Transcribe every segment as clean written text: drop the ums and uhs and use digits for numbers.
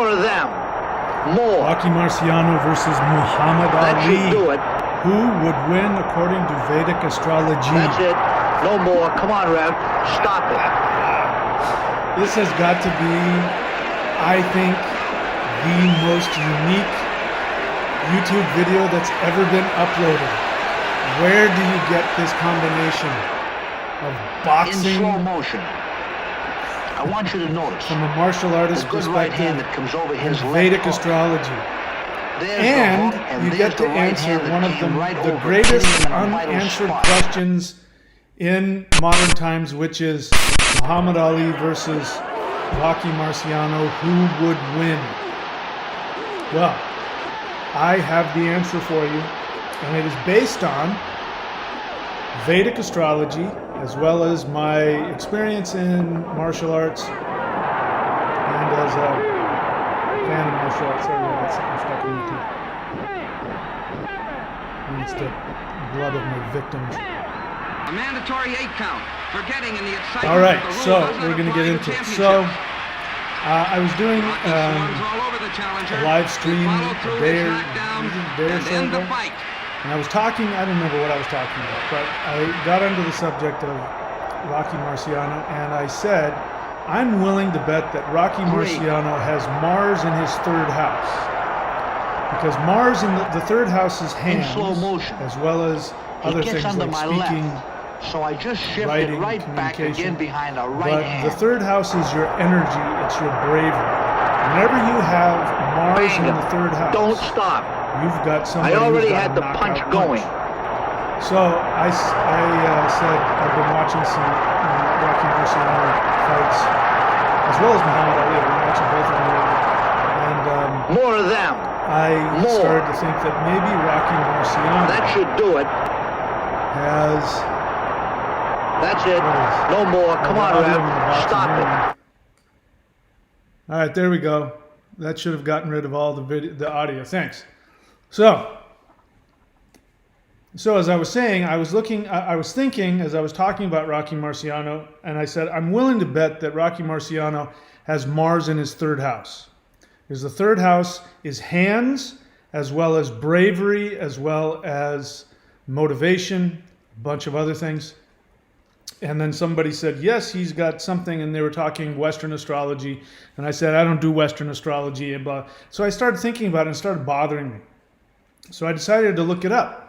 More of them. More. Rocky Marciano versus Muhammad That Ali. should do it. Who would win according to Vedic Astrology? That's it. No more. Come on, Rev. Stop it. This has got to be, I think, the most unique YouTube video that's ever been uploaded. Where do you get this combination of boxing In slow motion. I want you to notice. from a martial artist The good right hand perspective that comes over and his left Vedic hook. astrology? There's And the hook, you there's get the to right answer hand that one of came right the over, greatest hitting him in a vital unanswered spot. questions in modern times, which is Muhammad Ali versus Rocky Marciano. Who would win? Well, I have the answer for you, and it is based on Vedic astrology as well as my experience in martial arts and as a fan of martial arts. Sorry, that's something stuck in my teeth. And it's the blood of my victims. A mandatory 8 count for getting in the excitement. All right, that the rule so doesn't we're going to apply get to into it. championships. So I was doing Rocky swarms all over the challenger. a live stream Follow a through day his or knockdown or and so end the ago. fight. And I was talking, I don't remember what I was talking about, but I got into the subject of Rocky Marciano, and I said, I'm willing to bet that Rocky Marciano has Mars in his third house. Because Mars in the third house is hands, slow motion. as well as He other gets things under like my speaking, left. So I just shifted writing, right back communication. again behind the right But hand. the third house is your energy, it's your bravery. Whenever you have Mars in the third house, Don't stop. you've got somebody I already who's got had a the knockout punch going. So I said I've been watching some Rocky Marciano fights, as well as Muhammad Ali. I've been watching both of them lately. And More of them. I More. started to think that maybe Rocky Marciano That should do it. has... That's it. What is- No more. Oh, Come the on, audio Rev. in the box Stop in it. here. All right, there we go. That should have gotten rid of all the audio. Thanks. So as I was saying, I was thinking as I was talking about Rocky Marciano, and I said, I'm willing to bet that Rocky Marciano has Mars in his third house. Because the third house is hands, as well as bravery, as well as motivation, a bunch of other things. And then somebody said, yes, he's got something, and they were talking Western astrology. And I said, I don't do Western astrology, and blah. So I started thinking about it, and it started bothering me. So I decided to look it up.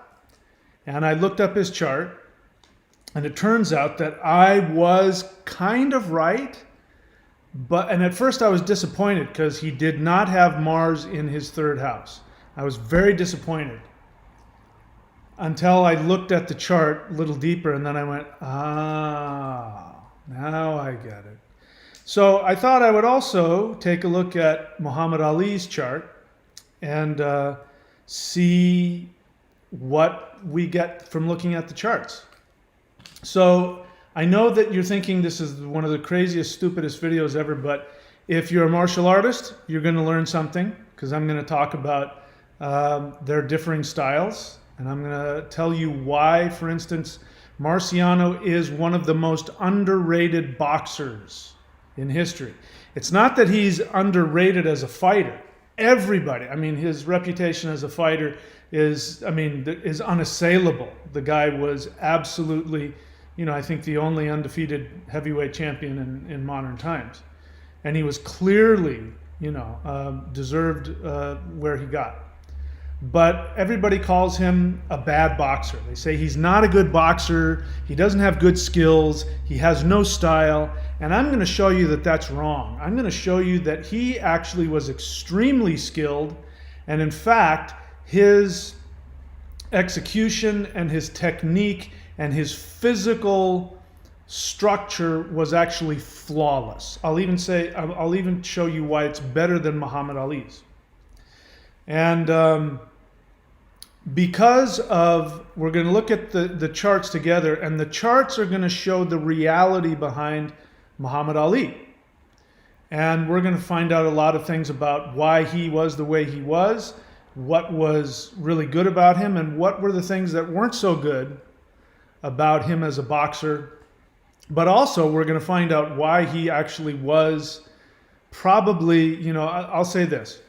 And I looked up his chart, and it turns out that I was kind of right. And at first I was disappointed because he did not have Mars in his third house. I was very disappointed until I looked at the chart a little deeper, and then I went, now I get it. So I thought I would also take a look at Muhammad Ali's chart and see what we get from looking at the charts. So I know that you're thinking this is one of the craziest, stupidest videos ever, but if you're a martial artist, you're going to learn something, because I'm going to talk about their differing styles, and I'm going to tell you why, for instance, Marciano is one of the most underrated boxers in history. It's not that he's underrated as a fighter. Everybody, I mean, his reputation as a fighter is unassailable. The guy was absolutely, I think the only undefeated heavyweight champion in modern times. And he was clearly, deserved where he got. But everybody calls him a bad boxer. They say he's not a good boxer, he doesn't have good skills, he has no style, and I'm going to show you that that's wrong. I'm going to show you that he actually was extremely skilled, and in fact, his execution and his technique and his physical structure was actually flawless. I'll even show you why it's better than Muhammad Ali's. And because we're going to look at the charts together, and the charts are going to show the reality behind Muhammad Ali. And we're going to find out a lot of things about why he was the way he was, what was really good about him, and what were the things that weren't so good about him as a boxer. But also we're going to find out why he actually was probably, I'll say this.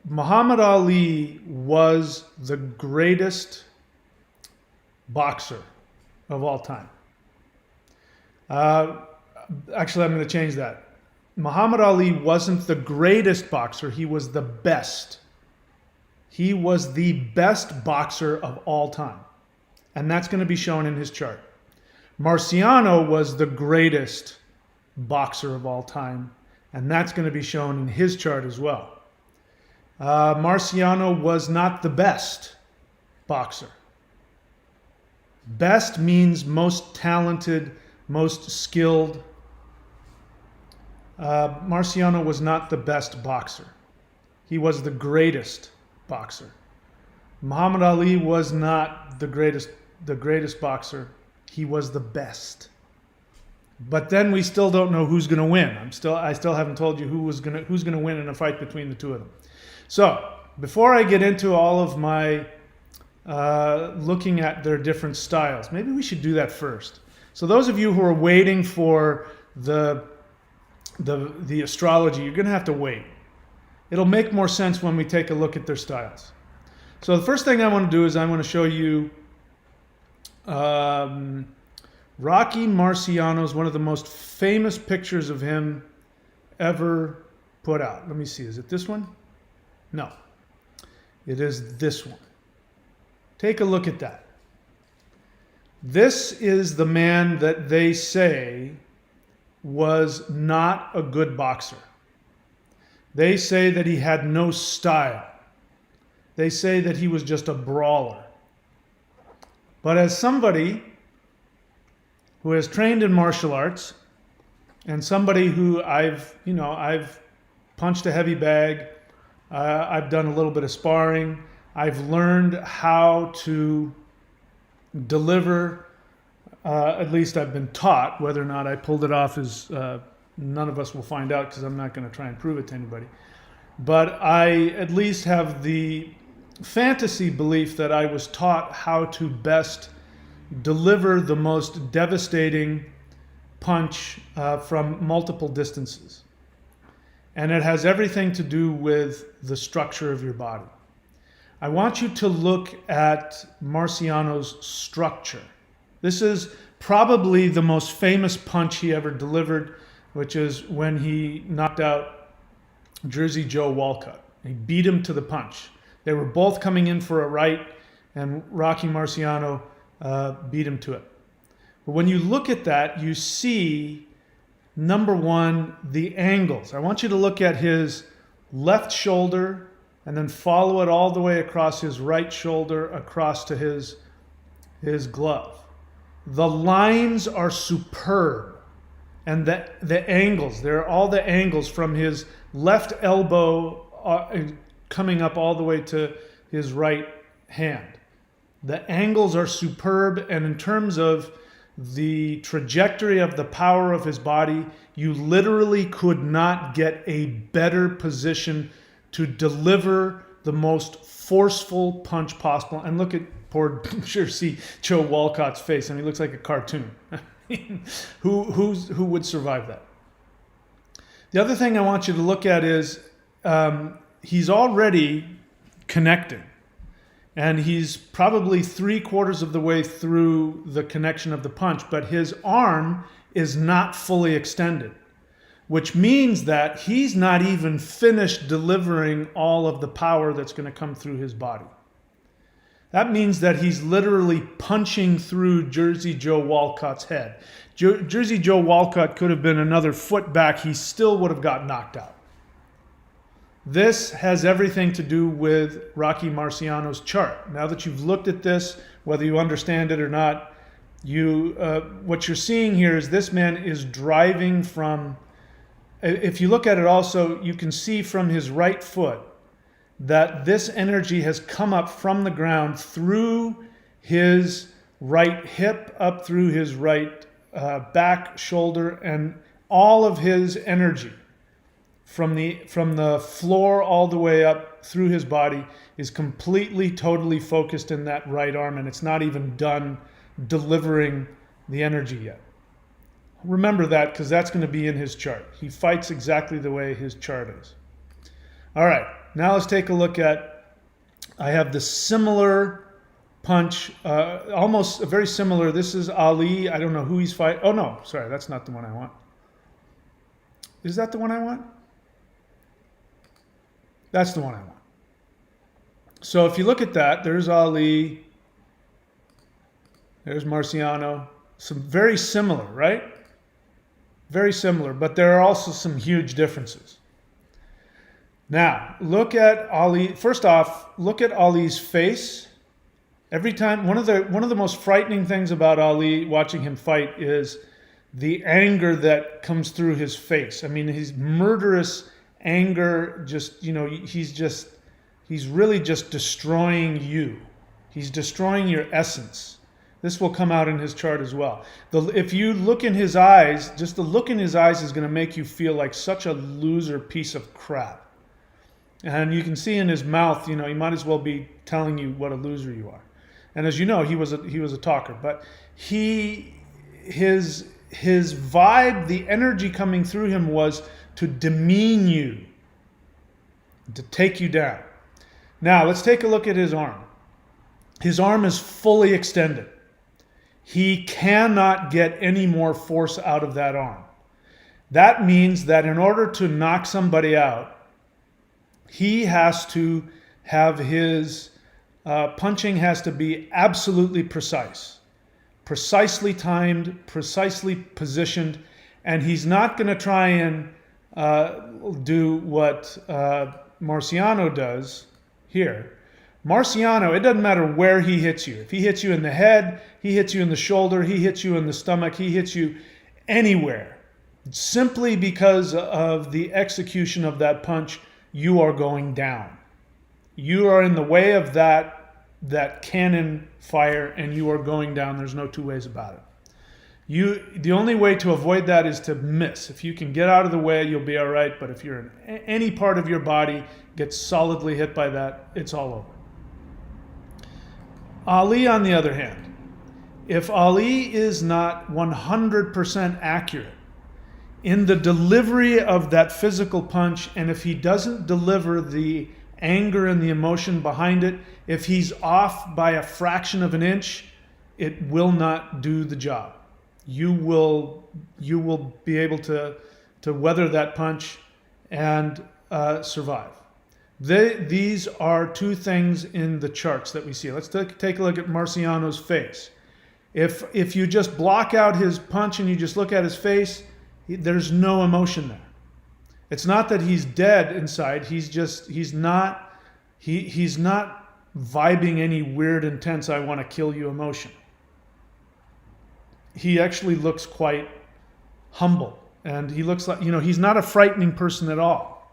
Muhammad Ali was the greatest boxer of all time. Actually, I'm going to change that. Muhammad Ali wasn't the greatest boxer, he was the best. He was the best boxer of all time. And that's going to be shown in his chart. Marciano was the greatest boxer of all time, and that's going to be shown in his chart as well. Marciano was not the best boxer. Best means most talented, most skilled. Marciano was not the best boxer. He was the greatest boxer. Muhammad Ali was not the greatest boxer. He was the best. But then we still don't know who's going to win. I still haven't told you who's going to win in a fight between the two of them. So before I get into all of my looking at their different styles, maybe we should do that first. So those of you who are waiting for the astrology, you're going to have to wait. It'll make more sense when we take a look at their styles. So the first thing I want to do is I want to show you Rocky Marciano's one of the most famous pictures of him ever put out. Let me see. Is it this one? No. It is this one. Take a look at that. This is the man that they say was not a good boxer. They say that he had no style. They say that he was just a brawler. But as somebody who has trained in martial arts and somebody who I've punched a heavy bag, I've done a little bit of sparring, I've learned how to deliver, at least I've been taught. Whether or not I pulled it off is none of us will find out, because I'm not going to try and prove it to anybody. But I at least have the fantasy belief that I was taught how to best deliver the most devastating punch from multiple distances. And it has everything to do with the structure of your body. I want you to look at Marciano's structure. This is probably the most famous punch he ever delivered, which is when he knocked out Jersey Joe Walcott. He beat him to the punch. They were both coming in for a right, and Rocky Marciano beat him to it. But when you look at that, you see, number one, the angles. I want you to look at his left shoulder and then follow it all the way across his right shoulder, across to his glove. The lines are superb. And the angles, there are all the angles from his left elbow coming up all the way to his right hand. The angles are superb, and in terms of the trajectory of the power of his body, you literally could not get a better position to deliver the most forceful punch possible. And look at poor Jersey Joe Walcott's face. I mean, he looks like a cartoon. Who would survive that? The other thing I want you to look at is he's already connecting. And he's probably 3/4 of the way through the connection of the punch, but his arm is not fully extended, which means that he's not even finished delivering all of the power that's going to come through his body. That means that he's literally punching through Jersey Joe Walcott's head. Jersey Joe Walcott could have been another foot back. He still would have got knocked out. This has everything to do with Rocky Marciano's chart. Now that you've looked at this, whether you understand it or not, what you're seeing here is this man is driving from, if you look at it also, you can see from his right foot that this energy has come up from the ground through his right hip, up through his right back, shoulder, and all of his energy from the floor all the way up through his body is completely, totally focused in that right arm, and it's not even done delivering the energy yet. Remember that, because that's going to be in his chart. He fights exactly the way his chart is. All right, now let's take a look at, I have the similar punch, almost very similar. This is Ali. I don't know who he's fighting. Oh no, sorry, that's not the one I want. Is that the one I want? That's the one I want. So if you look at that, there's Ali, there's Marciano. Some very similar, right? Very similar, but there are also some huge differences. Now, look at Ali. First off, look at Ali's face. Every time, one of the most frightening things about Ali watching him fight is the anger that comes through his face. I mean, his murderous anger, just, you know, he's really just destroying you. He's destroying your essence. This will come out in his chart as well. If you look in his eyes, just the look in his eyes is going to make you feel like such a loser piece of crap. And you can see in his mouth, you know, he might as well be telling you what a loser you are. And as you know, he was a talker, but his vibe, the energy coming through him was to demean you, to take you down. Now, let's take a look at his arm. His arm is fully extended. He cannot get any more force out of that arm. That means that in order to knock somebody out, he has to have his punching has to be absolutely precise, precisely timed, precisely positioned, and he's not going to try and do what Marciano does here. Marciano, it doesn't matter where he hits you. If he hits you in the head, he hits you in the shoulder, he hits you in the stomach, he hits you anywhere. Simply because of the execution of that punch, you are going down. You are in the way of that cannon fire, and you are going down. There's no two ways about it. The only way to avoid that is to miss. If you can get out of the way, you'll be all right. But if you're in any part of your body gets solidly hit by that, it's all over. Ali, on the other hand, if Ali is not 100% accurate in the delivery of that physical punch, and if he doesn't deliver the anger and the emotion behind it, if he's off by a fraction of an inch, it will not do the job. You will be able to weather that punch and survive. These are two things in the charts that we see. Let's take a look at Marciano's face. If you just block out his punch and you just look at his face, there's no emotion there. It's not that he's dead inside. He's not vibing any weird, intense, I want to kill you emotion. He actually looks quite humble, and he looks like, you know, he's not a frightening person at all.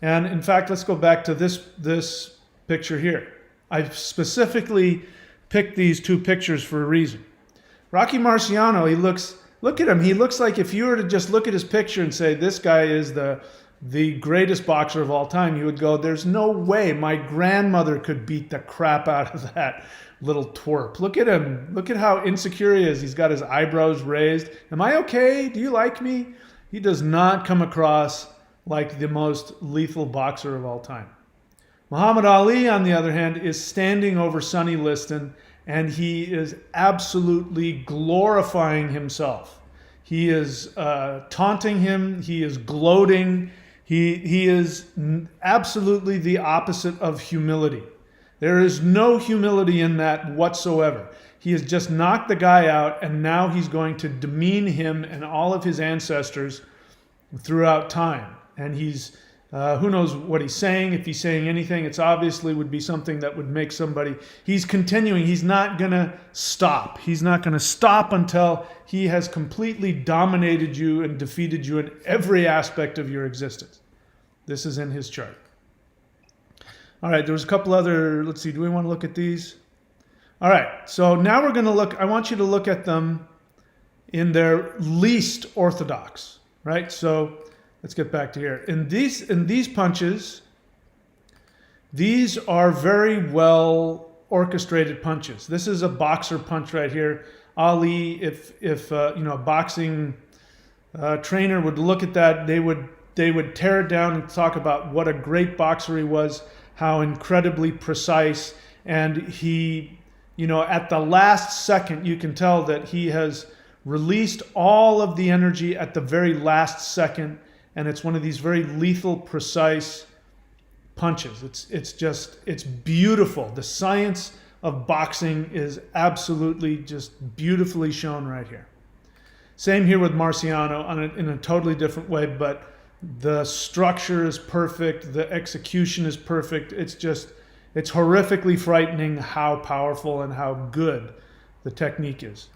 And in fact, let's go back to this picture here. I've specifically picked these two pictures for a reason. Rocky Marciano, look at him. He looks like, if you were to just look at his picture and say, this guy is the greatest boxer of all time, you would go, there's no way my grandmother could beat the crap out of that little twerp. Look at him. Look at how insecure he is. He's got his eyebrows raised. Am I okay? Do you like me? He does not come across like the most lethal boxer of all time. Muhammad Ali, on the other hand, is standing over Sonny Liston, and he is absolutely glorifying himself. He is taunting him. He is gloating. He is absolutely the opposite of humility. There is no humility in that whatsoever. He has just knocked the guy out, and now he's going to demean him and all of his ancestors throughout time. And he's, who knows what he's saying. If he's saying anything, it's obviously would be something that would make somebody, he's continuing. He's not going to stop. He's not going to stop until he has completely dominated you and defeated you in every aspect of your existence. This is in his chart. All right, there was a couple other, let's see, do we want to look at these? All right, so now we're going to look, I want you to look at them in their least orthodox, right? So let's get back to here. In these punches, these are very well orchestrated punches. This is a boxer punch right here. Ali, if a boxing trainer would look at that, they would tear it down and talk about what a great boxer he was, how incredibly precise, and he, at the last second, you can tell that he has released all of the energy at the very last second, and it's one of these very lethal, precise punches. It's beautiful. The science of boxing is absolutely just beautifully shown right here. Same here with Marciano in a totally different way, but the structure is perfect, the execution is perfect. It's horrifically frightening how powerful and how good the technique is.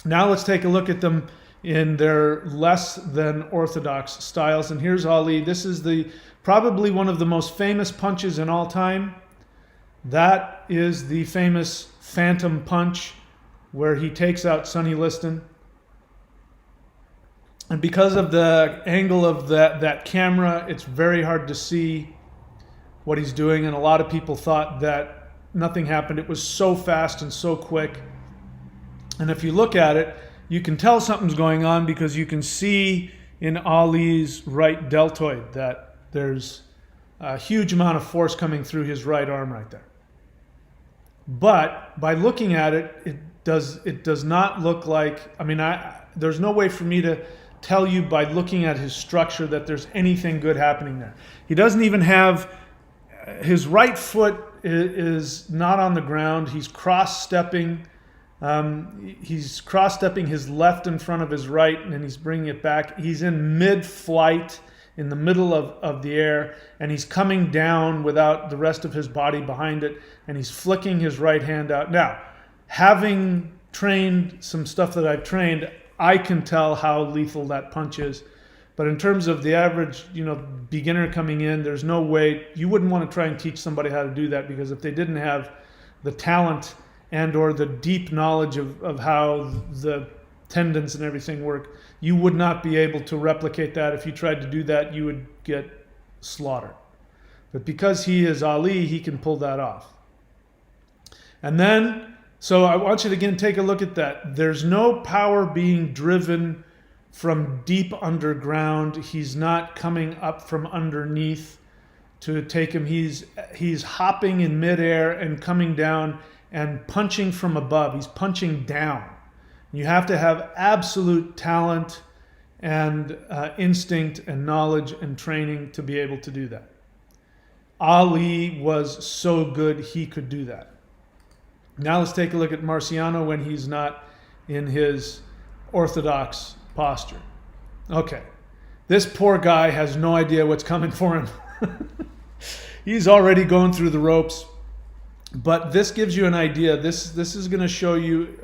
Now let's take a look at them in their less than orthodox styles. And here's Ali. This is probably one of the most famous punches in all time. That is the famous Phantom Punch, where he takes out Sonny Liston. And because of the angle of that camera, it's very hard to see what he's doing. And a lot of people thought that nothing happened. It was so fast and so quick. And if you look at it, you can tell something's going on because you can see in Ali's right deltoid that there's a huge amount of force coming through his right arm right there. But by looking at it, it does not look like, there's no way for me to tell you by looking at his structure that there's anything good happening there. He doesn't even have, his right foot is not on the ground. He's cross-stepping. He's cross-stepping his left in front of his right, and then he's bringing it back. He's in mid-flight, in the middle of the air, and he's coming down without the rest of his body behind it, and he's flicking his right hand out. Now, having trained some stuff that I've trained, I can tell how lethal that punch is. But in terms of the average, beginner coming in, there's no way, you wouldn't want to try and teach somebody how to do that, because if they didn't have the talent and or the deep knowledge of how the tendons and everything work, you would not be able to replicate that. If you tried to do that, you would get slaughtered. But because he is Ali, he can pull that off. And then, so I want you to again take a look at that. There's no power being driven from deep underground. He's not coming up from underneath to take him. He's hopping in midair and coming down and punching from above. He's punching down. You have to have absolute talent and instinct and knowledge and training to be able to do that. Ali was so good he could do that. Now let's take a look at Marciano when he's not in his orthodox posture. Okay, this poor guy has no idea what's coming for him. He's already going through the ropes. But this gives you an idea. This is going to show you,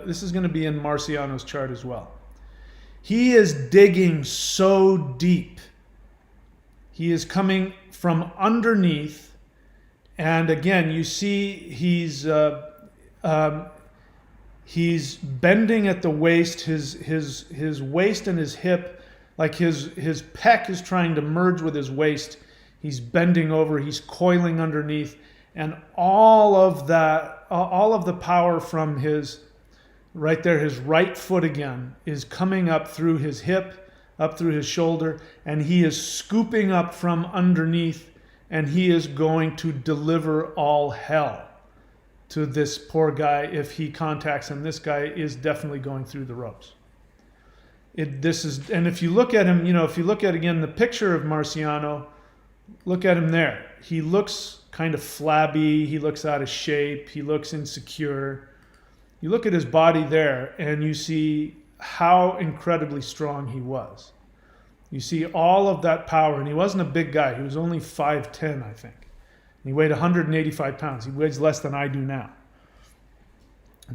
this is going to be in Marciano's chart as well. He is digging so deep. He is coming from underneath. And again, you see he's bending at the waist, his waist and his hip, like his pec is trying to merge with his waist. He's bending over, he's coiling underneath. And all of the power from his right there, his right foot again, is coming up through his hip, up through his shoulder, and he is scooping up from underneath, and he is going to deliver all hell to this poor guy if he contacts him. This guy is definitely going through the ropes. And if you look at him, if you look at again the picture of Marciano, look at him there. He looks kind of flabby, he looks out of shape, he looks insecure. You look at his body there and you see how incredibly strong he was. You see all of that power, and he wasn't a big guy. He was only 5'10", I think. He weighed 185 pounds. He weighs less than I do now.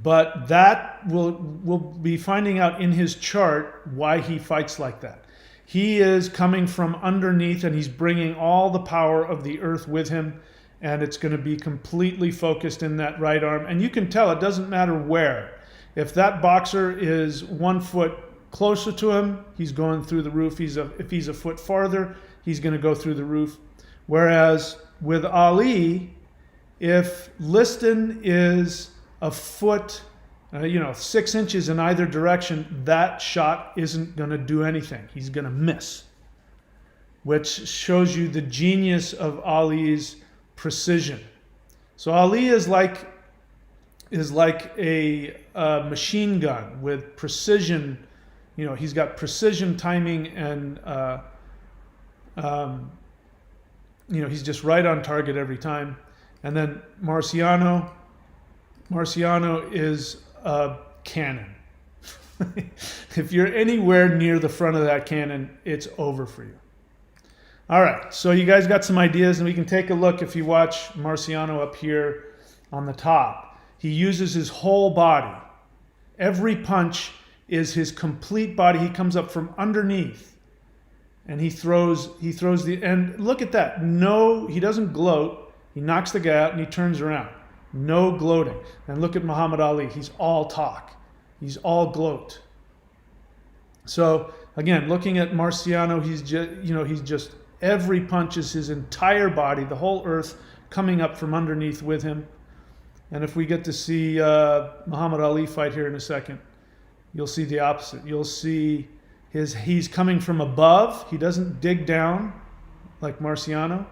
But that we'll be finding out in his chart why he fights like that. He is coming from underneath and he's bringing all the power of the earth with him, and it's going to be completely focused in that right arm. And you can tell it doesn't matter where. If that boxer is 1 foot closer to him, he's going through the roof. If he's a foot farther, he's going to go through the roof. Whereas with Ali, if Liston is a foot 6 inches in either direction, that shot isn't going to do anything. He's going to miss, which shows you the genius of Ali's precision. So Ali is like a machine gun with precision. He's got precision timing, and he's just right on target every time. And then Marciano is a cannon. If you're anywhere near the front of that cannon, it's over for you. All right, so you guys got some ideas, and we can take a look. If you watch Marciano up here on the top, he uses his whole body. Every punch is his complete body. He comes up from underneath, and he throws the end. Look at that. No, he doesn't gloat. He knocks the guy out, and he turns around. No gloating. And look at Muhammad Ali. He's all talk. He's all gloat. So again, looking at Marciano, he's just every punch is his entire body, the whole earth coming up from underneath with him. And if we get to see Muhammad Ali fight here in a second, you'll see the opposite. You'll see he's coming from above. He doesn't dig down like Marciano.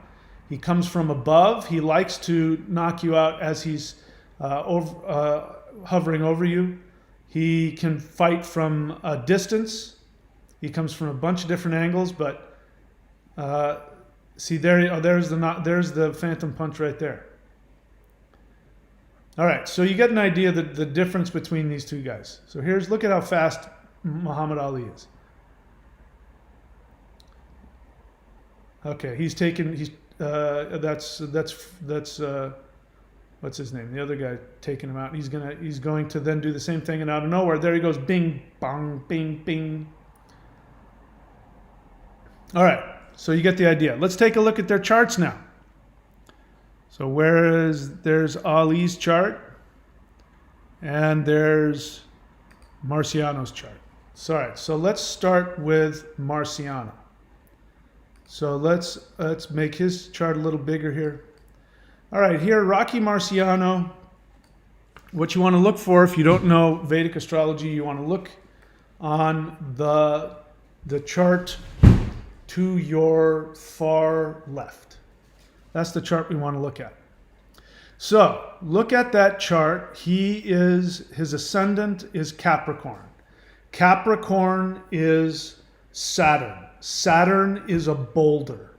He comes from above. He likes to knock you out as he's hovering over you. He can fight from a distance. He comes from a bunch of different angles, but see there's the phantom punch right there. All right, so you get an idea of the difference between these two guys. So look at how fast Muhammad Ali is. Okay, that's what's his name? The other guy taking him out. He's going to then do the same thing, and out of nowhere, there he goes, bing, bang, bing, bing. All right, so you get the idea. Let's take a look at their charts now. So there's Ali's chart, and there's Marciano's chart. So, all right, so let's start with Marciano. So let's make his chart a little bigger here. All right, here, Rocky Marciano. What you want to look for, if you don't know Vedic astrology, you want to look on the chart to your far left. That's the chart we want to look at. So look at that chart. His ascendant is Capricorn. Capricorn is Saturn. Saturn is a boulder.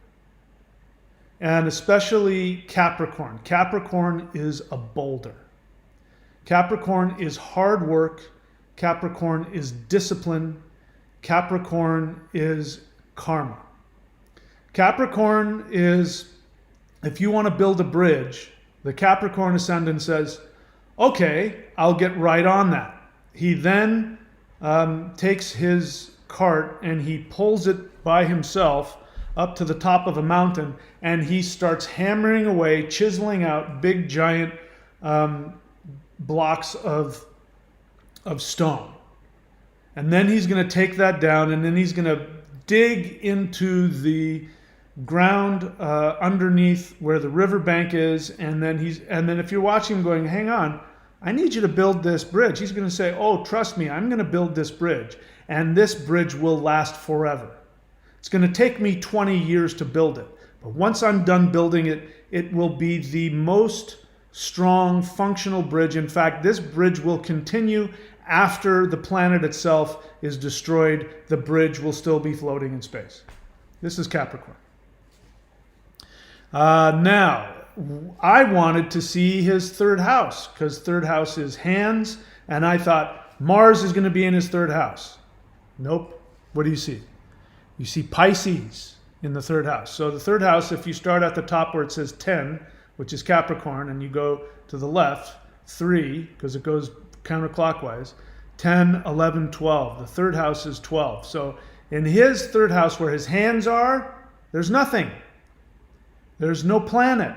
And especially Capricorn. Capricorn is a boulder. Capricorn is hard work. Capricorn is discipline. Capricorn is karma. Capricorn is, if you want to build a bridge, the Capricorn ascendant says, okay, I'll get right on that. He then takes his cart and he pulls it by himself up to the top of a mountain, and he starts hammering away, chiseling out big giant blocks of stone. And then he's going to take that down, and then he's going to dig into the ground underneath where the riverbank is, and then if you're watching him going, hang on, I need you to build this bridge, he's going to say, oh, trust me, I'm going to build this bridge, and this bridge will last forever. It's going to take me 20 years to build it, but once I'm done building it, it will be the most strong, functional bridge. In fact, this bridge will continue after the planet itself is destroyed. The bridge will still be floating in space. This is Capricorn. Now, I wanted to see his third house, because third house is hands, and I thought Mars is going to be in his third house. Nope. What do you see? You see Pisces in the third house. So the third house, if you start at the top where it says 10, which is Capricorn, and you go to the left, 3, because it goes counterclockwise, 10, 11, 12. The third house is 12. So in his third house where his hands are, there's nothing. There's no planet.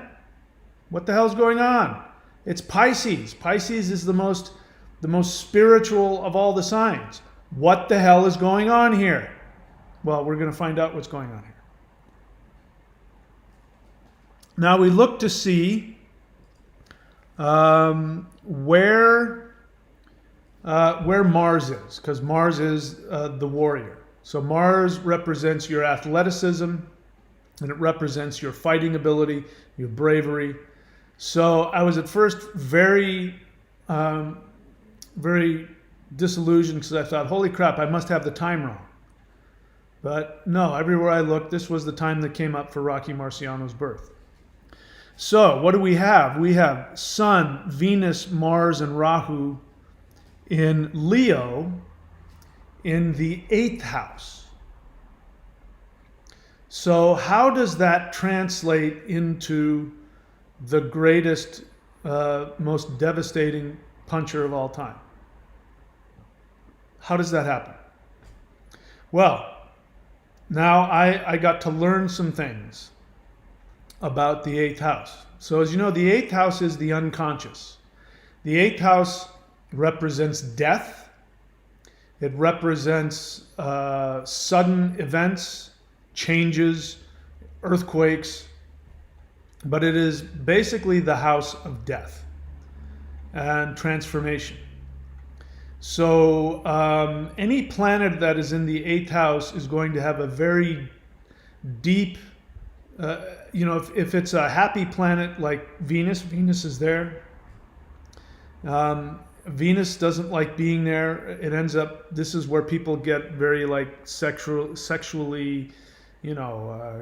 What the hell's going on? It's Pisces. Pisces is the most spiritual of all the signs. What the hell is going on here? Well, we're going to find out what's going on here. Now we look to see where where Mars is, because Mars is the warrior. So Mars represents your athleticism, and it represents your fighting ability, your bravery. So I was at first very disillusioned because I thought, holy crap, I must have the time wrong. But no, everywhere I looked, this was the time that came up for Rocky Marciano's birth. So what do we have? We have Sun, Venus, Mars, and Rahu in Leo in the 8th house. So how does that translate into the greatest, most devastating puncher of all time? How does that happen? Well, now I got to learn some things about the 8th house. So as you know, the 8th house is the unconscious. The 8th house represents death. It represents sudden events, changes, earthquakes, but it is basically the house of death and transformation. So any planet that is in the 8th house is going to have a very deep, if it's a happy planet like Venus, Venus is there. Venus doesn't like being there. It ends up, this is where people get very like sexually,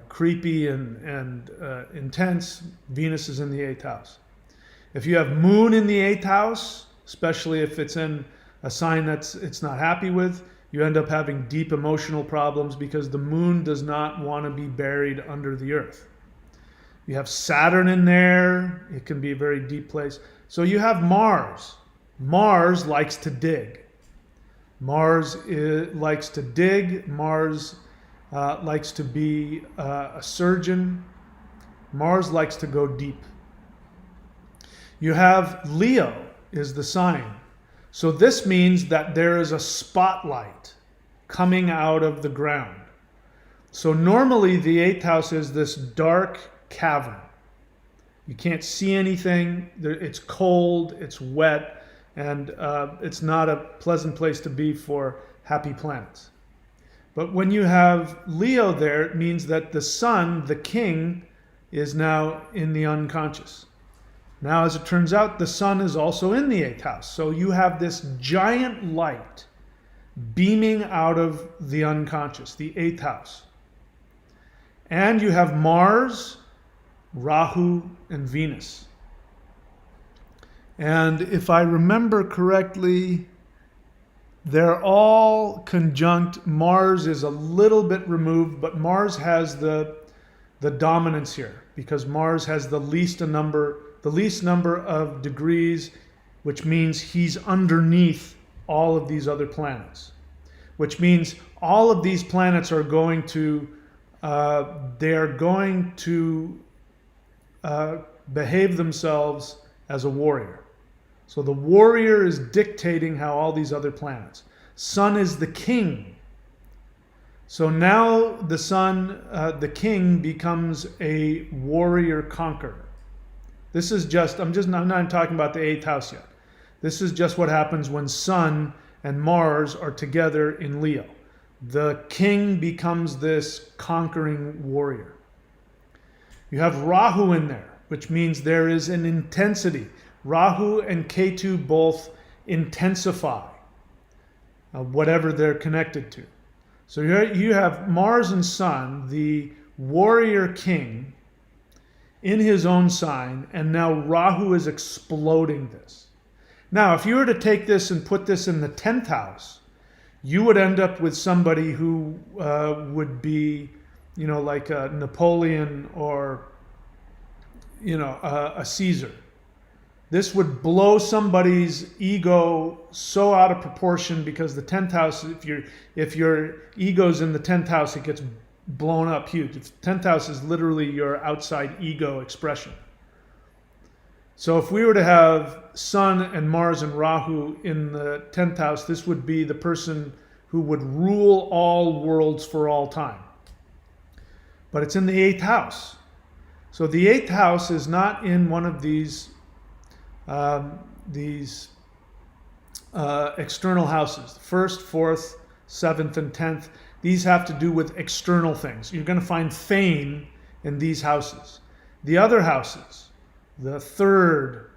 creepy and intense. Venus is in the 8th house. If you have Moon in the 8th house, especially if it's in a sign it's not happy with, you end up having deep emotional problems because the Moon does not want to be buried under the earth. You have Saturn in there. It can be a very deep place. So you have Mars. Mars likes to dig. Mars likes to dig. Mars likes to be a surgeon. Mars likes to go deep. You have Leo is the sign. So this means that there is a spotlight coming out of the ground. So normally the 8th house is this dark cavern. You can't see anything. It's cold, it's wet, and it's not a pleasant place to be for happy planets. But when you have Leo there, it means that the sun, the king, is now in the unconscious. Now, as it turns out, the sun is also in the 8th house. So you have this giant light beaming out of the unconscious, the 8th house. And you have Mars, Rahu, and Venus. And if I remember correctly, they're all conjunct. Mars is a little bit removed, but Mars has the dominance here because Mars has the least number of degrees, which means he's underneath all of these other planets, which means all of these planets are going to behave themselves as a warrior. So the warrior is dictating how all these other planets. Sun is the king. So now the sun, the king, becomes a warrior conqueror. This is I'm not talking about the 8th house yet. This is just what happens when Sun and Mars are together in Leo. The king becomes this conquering warrior. You have Rahu in there, which means there is an intensity. Rahu and Ketu both intensify whatever they're connected to. So you have Mars and Sun, the warrior king, in his own sign, and now Rahu is exploding this. Now, if you were to take this and put this in the 10th house, you would end up with somebody who would be, like a Napoleon or, a Caesar. This would blow somebody's ego so out of proportion because the 10th house, if your ego's in the 10th house, it gets blown up huge. The 10th house is literally your outside ego expression. So if we were to have Sun and Mars and Rahu in the 10th house, this would be the person who would rule all worlds for all time. But it's in the 8th house. So the 8th house is not in one of these external houses. The first, fourth, seventh, and 10th. These have to do with external things. You're going to find fame in these houses. The other houses, the third,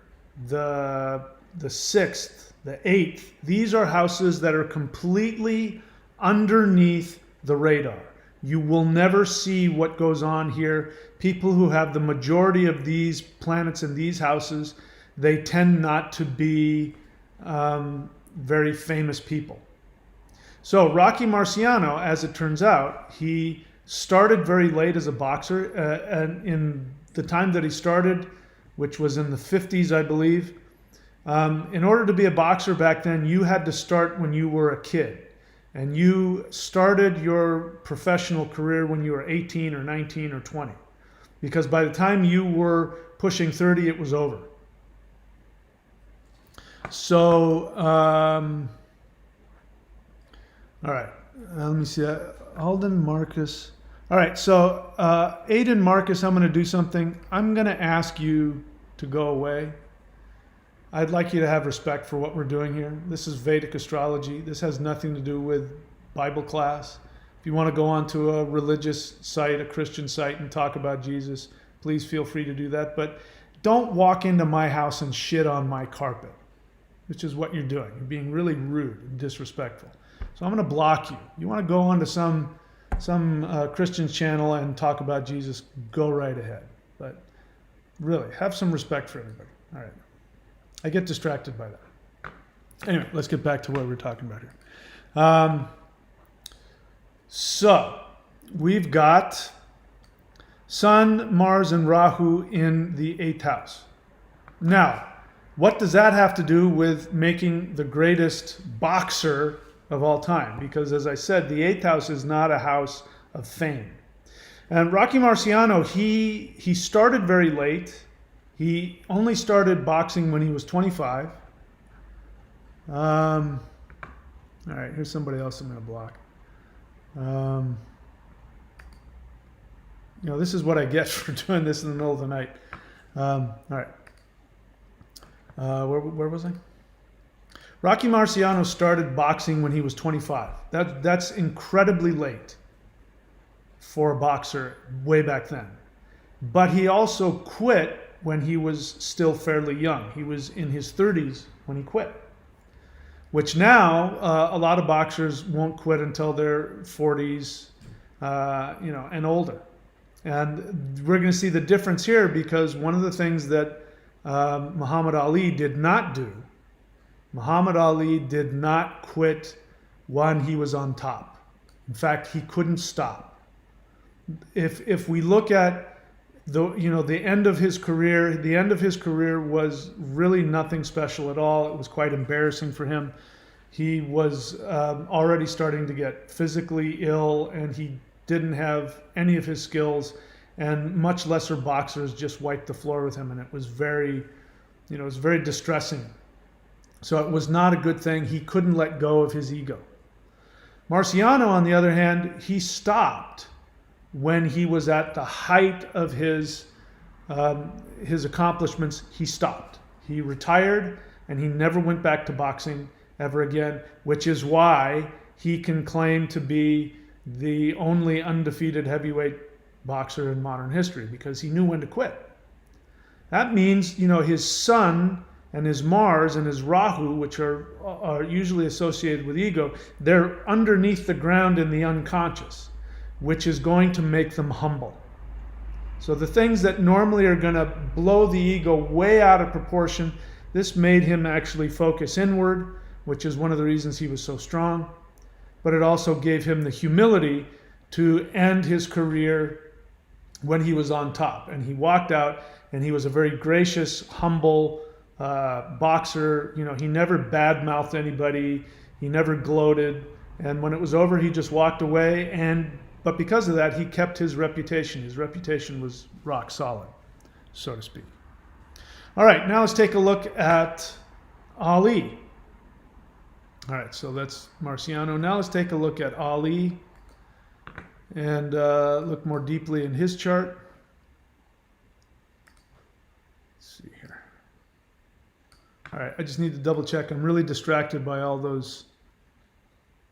the sixth, the eighth, these are houses that are completely underneath the radar. You will never see what goes on here. People who have the majority of these planets in these houses, they tend not to be very famous people. So Rocky Marciano, as it turns out, he started very late as a boxer. And in the time that he started, which was in the 50s, I believe, in order to be a boxer back then, you had to start when you were a kid. And you started your professional career when you were 18 or 19 or 20. Because by the time you were pushing 30, it was over. So, all right, let me see. Alden Marcus. All right, so Aiden Marcus, I'm going to do something. I'm going to ask you to go away. I'd like you to have respect for what we're doing here. This is Vedic Astrology. This has nothing to do with Bible class. If you want to go onto a religious site, a Christian site, and talk about Jesus, please feel free to do that. But don't walk into my house and shit on my carpet, which is what you're doing. You're being really rude and disrespectful. So I'm going to block you. You want to go onto some Christian channel and talk about Jesus, go right ahead. But really, have some respect for everybody. All right. I get distracted by that. Anyway, let's get back to what we're talking about here. So we've got Sun, Mars, and Rahu in the 8th house. Now, what does that have to do with making the greatest boxer of all time? Because as I said, the 8th house is not a house of fame. And Rocky Marciano, he started very late. He only started boxing when he was 25. All right, here's somebody else I'm going to block. This is what I get for doing this in the middle of the night. All right. Where was I? Rocky Marciano started boxing when he was 25. That's incredibly late for a boxer way back then. But he also quit when he was still fairly young. He was in his 30s when he quit, which now a lot of boxers won't quit until their 40s, and older. And we're going to see the difference here because one of the things that Muhammad Ali did not do, Muhammad Ali did not quit when he was on top. In fact, he couldn't stop. If we look at the end of his career, the end of his career was really nothing special at all. It was quite embarrassing for him. He was already starting to get physically ill, and he didn't have any of his skills, and much lesser boxers just wiped the floor with him, and it was very distressing. So it was not a good thing. He couldn't let go of his ego. Marciano, on the other hand, he stopped when he was at the height of his accomplishments. He stopped. He retired, and he never went back to boxing ever again, which is why he can claim to be the only undefeated heavyweight boxer in modern history, because he knew when to quit. That means, his Sun and his Mars and his Rahu, which are usually associated with ego, they're underneath the ground in the unconscious, which is going to make them humble. So the things that normally are going to blow the ego way out of proportion, this made him actually focus inward, which is one of the reasons he was so strong. But it also gave him the humility to end his career when he was on top. And he walked out, and he was a very gracious, humble boxer. He never badmouthed anybody. He never gloated. And when it was over, he just walked away. But because of that, he kept his reputation. His reputation was rock solid, so to speak. All right, now let's take a look at Ali. All right, so that's Marciano. Now let's take a look at Ali and look more deeply in his chart. Let's see here. All right, I just need to double check. I'm really distracted by all those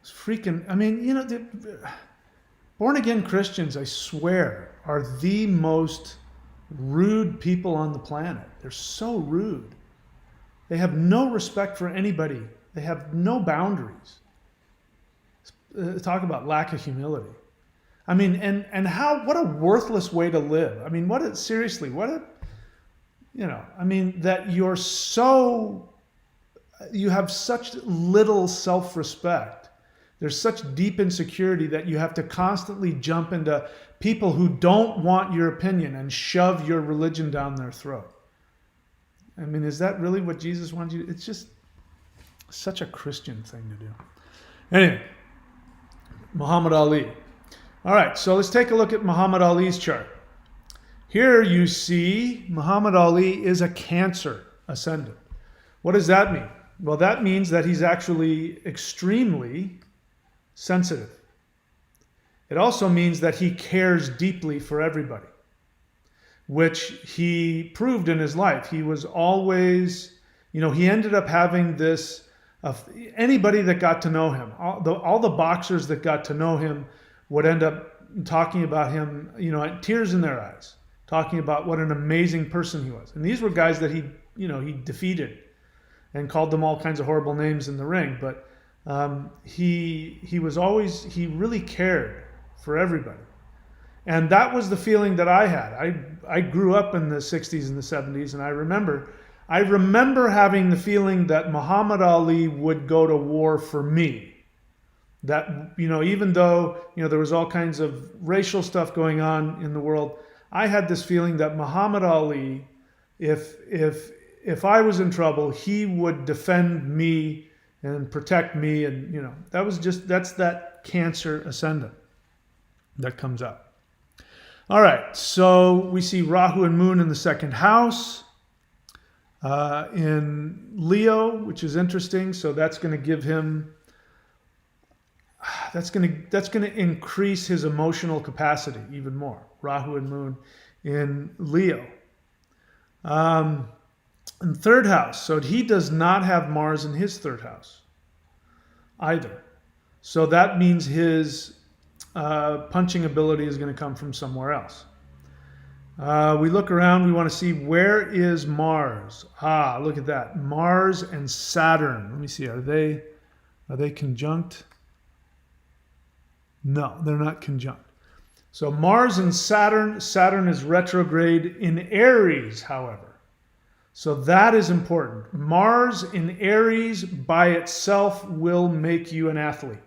freaking. I mean, you know, born again Christians, I swear, are the most rude people on the planet. They're so rude. They have no respect for anybody. They have no boundaries. Talk about lack of humility. I mean, and what a worthless way to live. I mean, seriously, I mean, that you have such little self-respect. There's such deep insecurity that you have to constantly jump into people who don't want your opinion and shove your religion down their throat. I mean, is that really what Jesus wants you to do? It's just such a Christian thing to do. Anyway, Muhammad Ali. All right, so let's take a look at Muhammad Ali's chart. Here you see Muhammad Ali is a Cancer ascendant. What does that mean? Well, that means that he's actually extremely sensitive. It also means that he cares deeply for everybody, which he proved in his life. He was always, he ended up having this, anybody that got to know him, all the boxers that got to know him would end up talking about him, tears in their eyes, talking about what an amazing person he was. And these were guys that he defeated and called them all kinds of horrible names in the ring. But he really cared for everybody. And that was the feeling that I had. I grew up in the 60s and the 70s, and I remember having the feeling that Muhammad Ali would go to war for me. That, even though, there was all kinds of racial stuff going on in the world, I had this feeling that Muhammad Ali, if I was in trouble, he would defend me and protect me. And, that's that Cancer ascendant that comes up. All right, so we see Rahu and Moon in the second house in Leo, which is interesting. So that's going to give him, that's going to increase his emotional capacity even more. Rahu and Moon in Leo. In third house, so he does not have Mars in his third house either. So that means his punching ability is going to come from somewhere else. We look around, we want to see, where is Mars? Look at that. Mars and Saturn. Let me see, are they conjunct? No, they're not conjunct. So Mars and Saturn is retrograde in Aries, however. So that is important. Mars in Aries by itself will make you an athlete.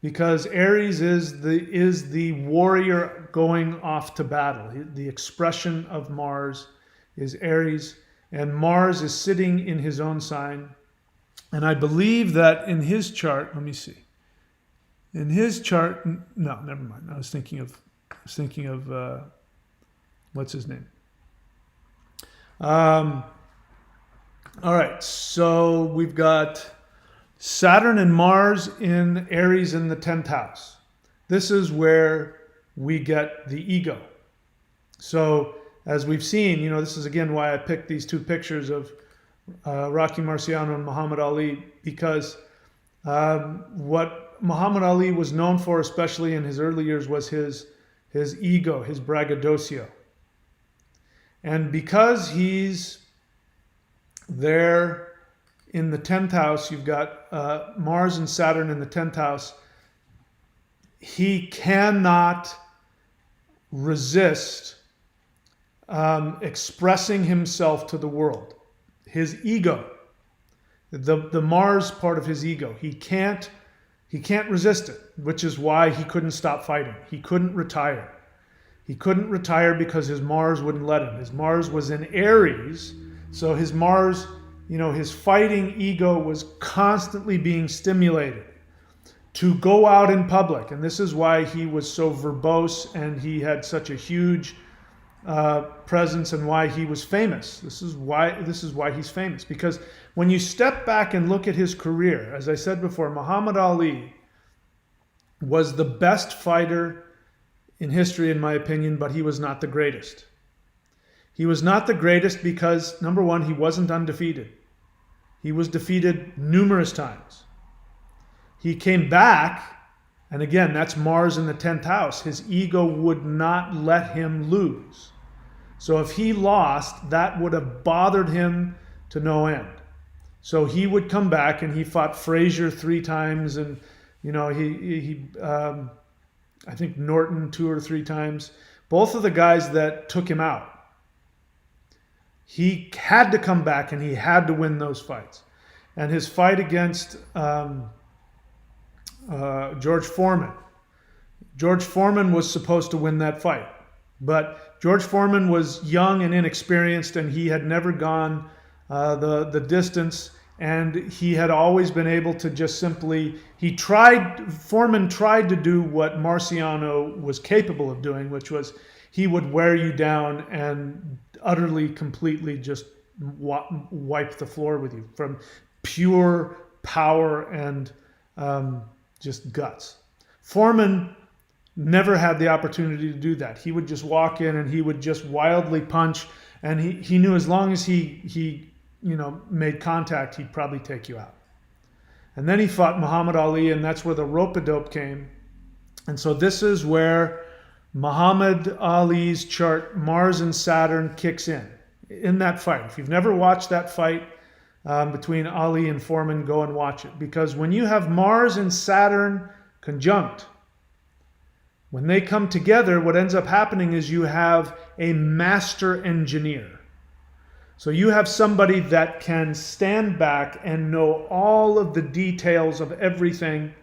Because Aries is the warrior going off to battle. The expression of Mars is Aries, and Mars is sitting in his own sign. And I believe that in his chart, let me see. In his chart, no, never mind. I was thinking of what's his name? All right, so we've got Saturn and Mars in Aries in the 10th house. This is where we get the ego. So as we've seen, this is again why I picked these two pictures of Rocky Marciano and Muhammad Ali, because what Muhammad Ali was known for, especially in his early years, was his ego, his braggadocio. And because he's there in the 10th house, you've got Mars and Saturn in the 10th house, he cannot resist expressing himself to the world. His ego, the Mars part of his ego, he can't resist it, which is why he couldn't stop fighting. He couldn't retire. He couldn't retire because his Mars wouldn't let him. His Mars was in Aries, so his Mars, his fighting ego was constantly being stimulated to go out in public. And this is why he was so verbose and he had such a huge presence and why he was famous. This is why he's famous. Because when you step back and look at his career, as I said before, Muhammad Ali was the best fighter in history, in my opinion, but he was not the greatest. He was not the greatest because, number one, he wasn't undefeated. He was defeated numerous times. He came back, and again, that's Mars in the 10th house. His ego would not let him lose. So if he lost, that would have bothered him to no end. So he would come back, and he fought Frazier 3 times, and I think Norton 2 or 3 times. Both of the guys that took him out. He had to come back, and he had to win those fights. And his fight against George Foreman. George Foreman was supposed to win that fight. But George Foreman was young and inexperienced, and he had never gone the distance. And he had always been able to just simply, Foreman tried to do what Marciano was capable of doing, which was he would wear you down and utterly, completely just wipe the floor with you from pure power and just guts. Foreman never had the opportunity to do that. He would just walk in and he would just wildly punch, and he knew as long as he made contact, he'd probably take you out. And then he fought Muhammad Ali, and that's where the rope-a-dope came. And so this is where Muhammad Ali's chart, Mars and Saturn, kicks in that fight. If you've never watched that fight between Ali and Foreman, go and watch it. Because when you have Mars and Saturn conjunct, when they come together, what ends up happening is you have a master engineer. So you have somebody that can stand back and know all of the details of everything,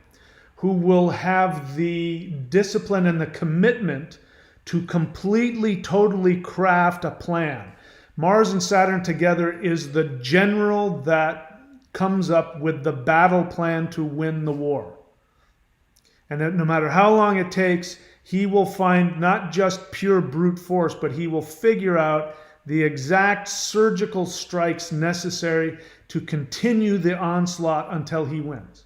who will have the discipline and the commitment to completely, totally craft a plan. Mars and Saturn together is the general that comes up with the battle plan to win the war. And no matter how long it takes, he will find not just pure brute force, but he will figure out the exact surgical strikes necessary to continue the onslaught until he wins.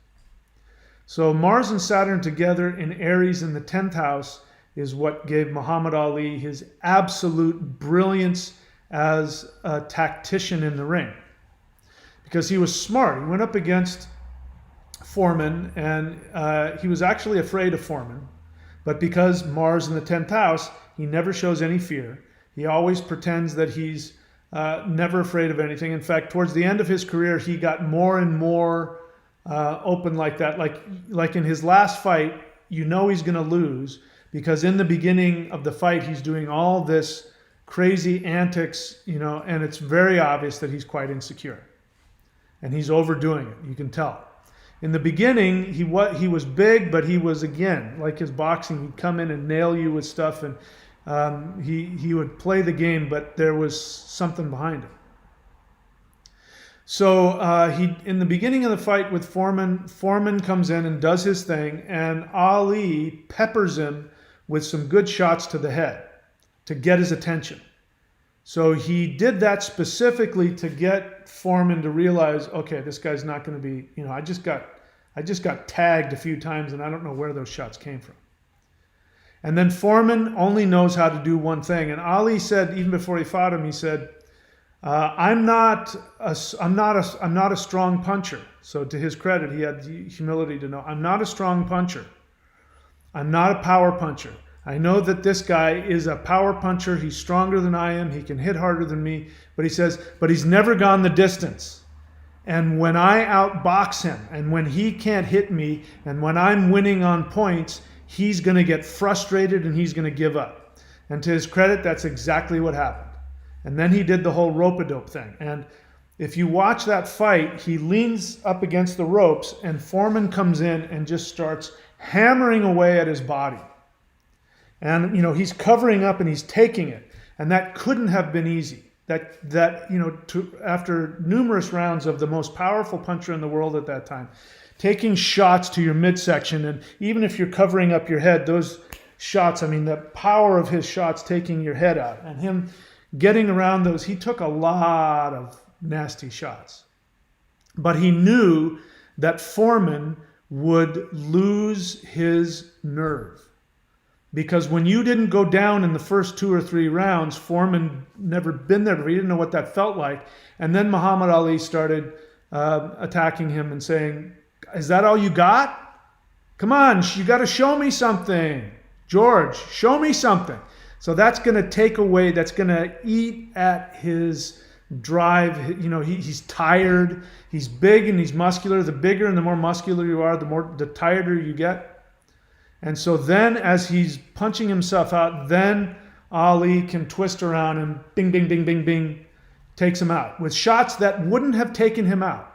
So Mars and Saturn together in Aries in the 10th house is what gave Muhammad Ali his absolute brilliance as a tactician in the ring. Because he was smart. He went up against Foreman, and he was actually afraid of Foreman. But because Mars in the 10th house, he never shows any fear. He always pretends that he's never afraid of anything. In fact, towards the end of his career, he got more and more open like that. Like in his last fight, he's going to lose, because in the beginning of the fight, he's doing all this crazy antics, and it's very obvious that he's quite insecure. And he's overdoing it. You can tell. In the beginning, he was big, but he was, again, like his boxing, he'd come in and nail you with stuff, and he would play the game, but there was something behind it. So in the beginning of the fight with Foreman comes in and does his thing, and Ali peppers him with some good shots to the head to get his attention. So he did that specifically to get Foreman to realize, okay, this guy's not going to be, I just got tagged a few times, and I don't know where those shots came from. And then Foreman only knows how to do one thing. And Ali said, even before he fought him, he said, I'm not a strong puncher. So to his credit, he had the humility to know, I'm not a strong puncher. I'm not a power puncher. I know that this guy is a power puncher. He's stronger than I am. He can hit harder than me. But he says, but he's never gone the distance. And when I outbox him, and when he can't hit me, and when I'm winning on points, he's going to get frustrated and he's going to give up. And to his credit, that's exactly what happened. And then he did the whole rope-a-dope thing. And if you watch that fight, he leans up against the ropes, and Foreman comes in and just starts hammering away at his body. And, he's covering up and he's taking it. And that couldn't have been easy. After numerous rounds of the most powerful puncher in the world at that time, taking shots to your midsection, and even if you're covering up your head, those shots, the power of his shots taking your head out, and him getting around those, he took a lot of nasty shots. But he knew that Foreman would lose his nerve. Because when you didn't go down in the first 2 or 3 rounds, Foreman never been there before. He didn't know what that felt like. And then Muhammad Ali started attacking him and saying, is that all you got? Come on, you got to show me something. George, show me something. So that's going to take away, that's going to eat at his drive. You know, he's tired. He's big and he's muscular. The bigger and the more muscular you are, the tireder you get. And so then as he's punching himself out, then Ali can twist around and bing, bing, bing, bing, bing, takes him out with shots that wouldn't have taken him out.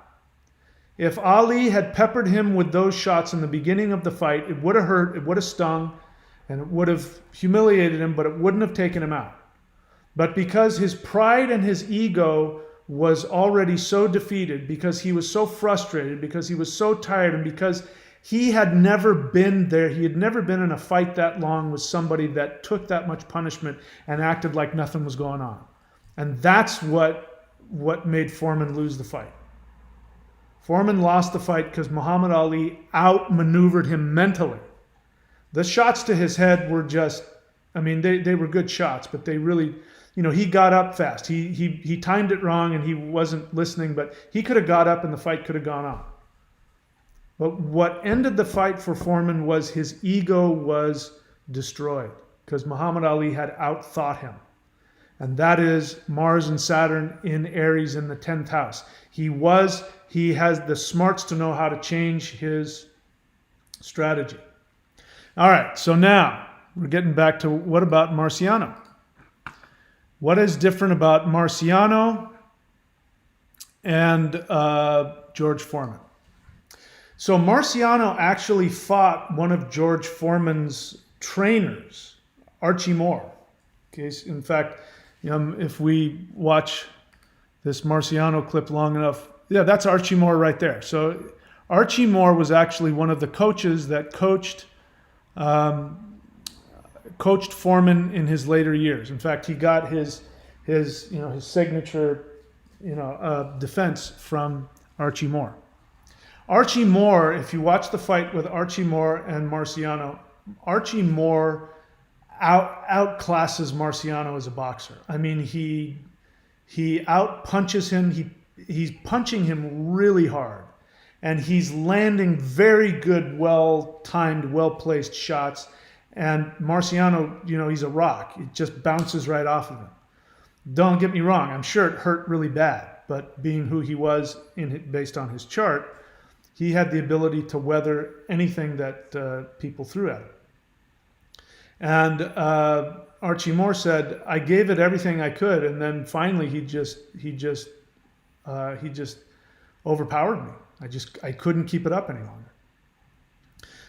If Ali had peppered him with those shots in the beginning of the fight, it would have hurt, it would have stung, and it would have humiliated him, but it wouldn't have taken him out. But because his pride and his ego was already so defeated, because he was so frustrated, because he was so tired, and because he had never been there, he had never been in a fight that long with somebody that took that much punishment and acted like nothing was going on. And that's what made Foreman lose the fight. Foreman lost the fight because Muhammad Ali outmaneuvered him mentally. The shots to his head were just, I mean, they were good shots, but they really, you know, he got up fast. He timed it wrong and he wasn't listening, but he could have got up and the fight could have gone on. But what ended the fight for Foreman was his ego was destroyed because Muhammad Ali had outthought him. And that is Mars and Saturn in Aries in the 10th house. He has the smarts to know how to change his strategy. All right, so now we're getting back to what about Marciano? What is different about Marciano and George Foreman? So Marciano actually fought one of George Foreman's trainers, Archie Moore. Okay, in fact, if we watch this Marciano clip long enough, yeah, that's Archie Moore right there. So Archie Moore was actually one of the coaches that coached Foreman in his later years. In fact, he got his signature defense from Archie Moore. Archie Moore, if you watch the fight with Archie Moore and Marciano, Archie Moore outclasses Marciano as a boxer. I mean, he outpunches him. He's punching him really hard. And he's landing very good, well-timed, well-placed shots. And Marciano, he's a rock. It just bounces right off of him. Don't get me wrong. I'm sure it hurt really bad. But being who he was based on his chart, he had the ability to weather anything that people threw at him. And Archie Moore said, I gave it everything I could. And then finally he just overpowered me. I couldn't keep it up any longer.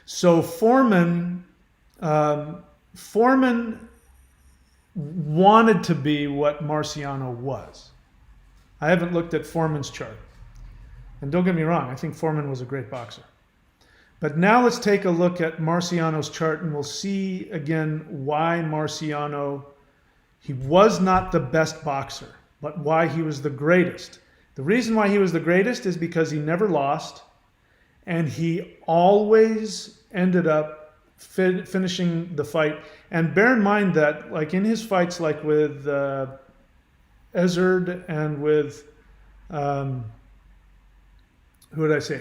So Foreman wanted to be what Marciano was. I haven't looked at Foreman's chart. And don't get me wrong, I think Foreman was a great boxer. But now let's take a look at Marciano's chart and we'll see again why Marciano, he was not the best boxer, but why he was the greatest. The reason why he was the greatest is because he never lost and he always ended up finishing the fight. And bear in mind that like in his fights like with Ezard and with,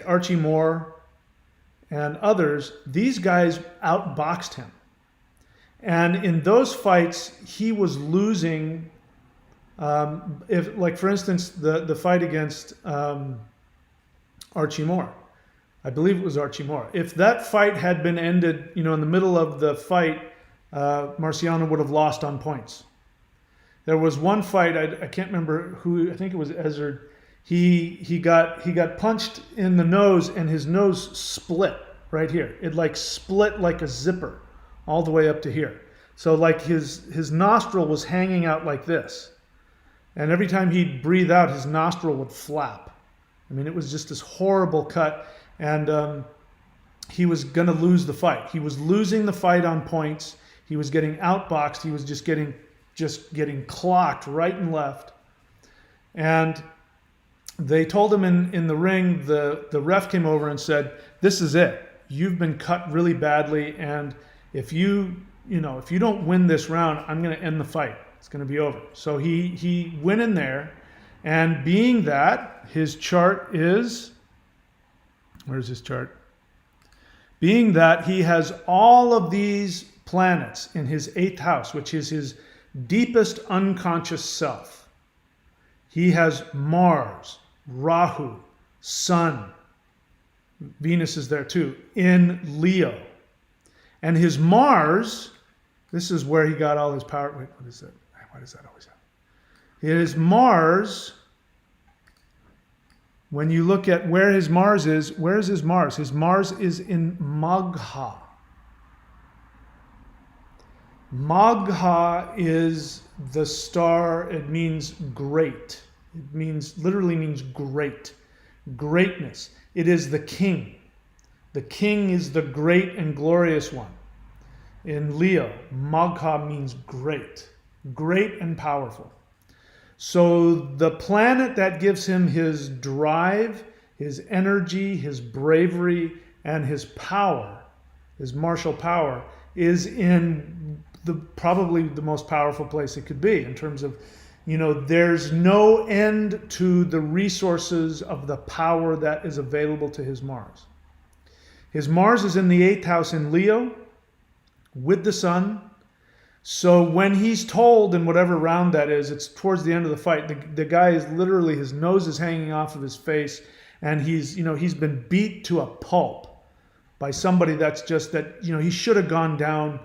Archie Moore and others, these guys outboxed him. And in those fights, he was losing. For instance, the fight against Archie Moore, I believe it was Archie Moore. If that fight had been ended, in the middle of the fight, Marciano would have lost on points. There was one fight, I can't remember who, I think it was Ezard. He got punched in the nose and his nose split right here. It like split like a zipper all the way up to here. So like his nostril was hanging out like this. And every time he'd breathe out, his nostril would flap. I mean, it was just this horrible cut. And he was going to lose the fight. He was losing the fight on points. He was getting outboxed. He was just getting clocked right and left. And they told him in the ring, the ref came over and said, this is it. You've been cut really badly. And if you if you don't win this round, I'm going to end the fight. It's going to be over. So he went in there, and being that his chart is, where's his chart? Being that he has all of these planets in his 8th house, which is his deepest unconscious self. He has Mars, Rahu, Sun, Venus is there too, in Leo. And his Mars, this is where he got all his power. Wait, what is that? Why does that always happen? His Mars, when you look at where his Mars is, where is his Mars? His Mars is in Magha. Magha is the star, it means great. It literally means great. Greatness. It is the king. The king is the great and glorious one. In Leo, Magha means great. Great and powerful. So the planet that gives him his drive, his energy, his bravery, and his power, his martial power, is in probably the most powerful place it could be in terms of, there's no end to the resources of the power that is available to his Mars. His Mars is in the 8th house in Leo with the sun. So when he's told in whatever round that is, it's towards the end of the fight, the guy is literally, his nose is hanging off of his face, and he's been beat to a pulp by somebody that's just that, he should have gone down,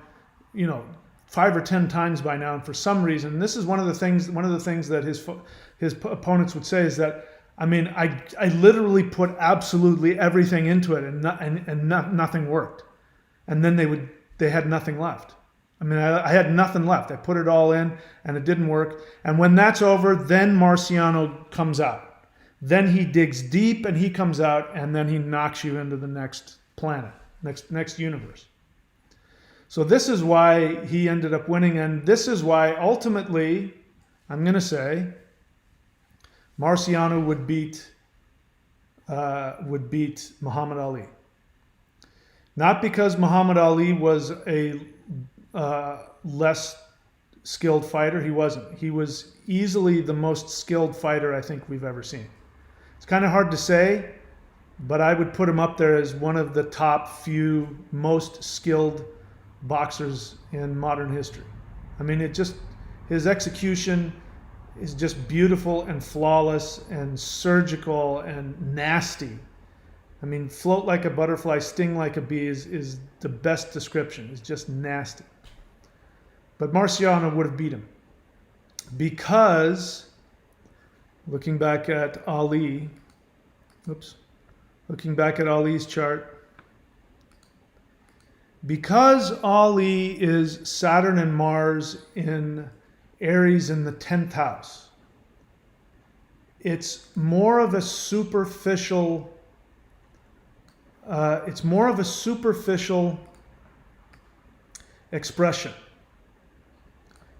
5 or 10 times by now, and for some reason, this is one of the things that his opponents would say is that, I literally put absolutely everything into it, and nothing worked, and then they had nothing left. I had nothing left. I put it all in, and it didn't work. And when that's over, then Marciano comes out. Then he digs deep, and he comes out, and then he knocks you into the next planet, next universe. So this is why he ended up winning, and this is why ultimately, I'm going to say, Marciano would beat Muhammad Ali. Not because Muhammad Ali was a less skilled fighter. He wasn't. He was easily the most skilled fighter I think we've ever seen. It's kind of hard to say, but I would put him up there as one of the top few most skilled boxers in modern history. His execution is just beautiful and flawless and surgical and nasty. Float like a butterfly, sting like a bee is the best description. It's just nasty. But Marciano would have beat him because, looking back at Ali's chart, because Ali is Saturn and Mars in Aries in the 10th house, it's more of a superficial expression.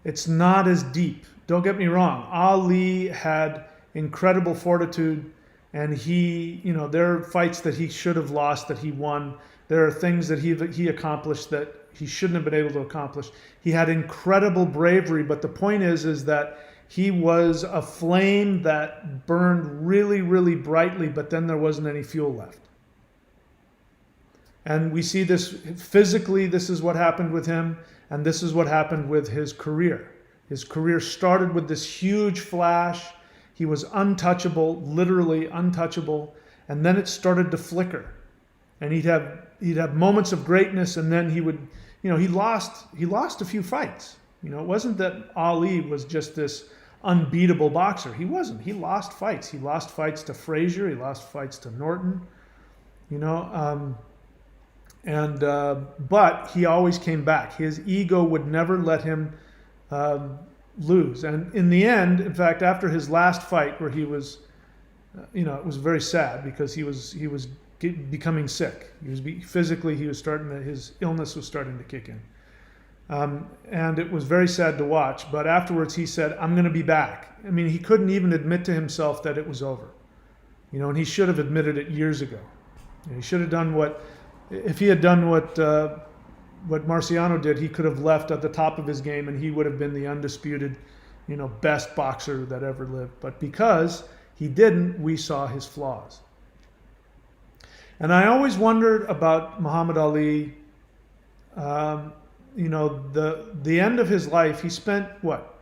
It's not as deep. Don't get me wrong. Ali had incredible fortitude, and there are fights that he should have lost that he won. There are things that he accomplished that he shouldn't have been able to accomplish. He had incredible bravery, but the point is that he was a flame that burned really, really brightly, but then there wasn't any fuel left. And we see this physically, this is what happened with him, and this is what happened with his career. His career started with this huge flash. He was untouchable, literally untouchable, and then it started to flicker. And he'd have moments of greatness, and then he lost a few fights. It wasn't that Ali was just this unbeatable boxer. He wasn't. He lost fights. He lost fights to Frazier. He lost fights to Norton. But he always came back. His ego would never let him lose. And in the end, in fact, after his last fight, where he was, it was very sad because he was becoming sick. Physically, his illness was starting to kick in. And it was very sad to watch. But afterwards, he said, "I'm going to be back." He couldn't even admit to himself that it was over. And he should have admitted it years ago. He should have done if he had done what what Marciano did, he could have left at the top of his game and he would have been the undisputed, best boxer that ever lived. But because he didn't, we saw his flaws. And I always wondered about Muhammad Ali. The end of his life, he spent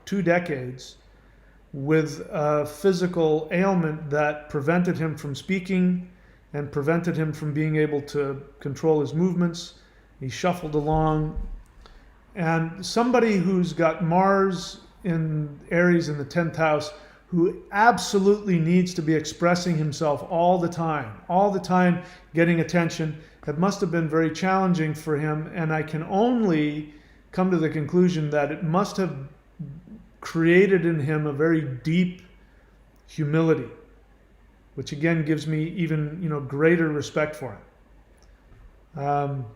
2 decades with a physical ailment that prevented him from speaking and prevented him from being able to control his movements. He shuffled along. And somebody who's got Mars in Aries in the 10th house, who absolutely needs to be expressing himself all the time getting attention, it must have been very challenging for him. And I can only come to the conclusion that it must have created in him a very deep humility, which again gives me even greater respect for him.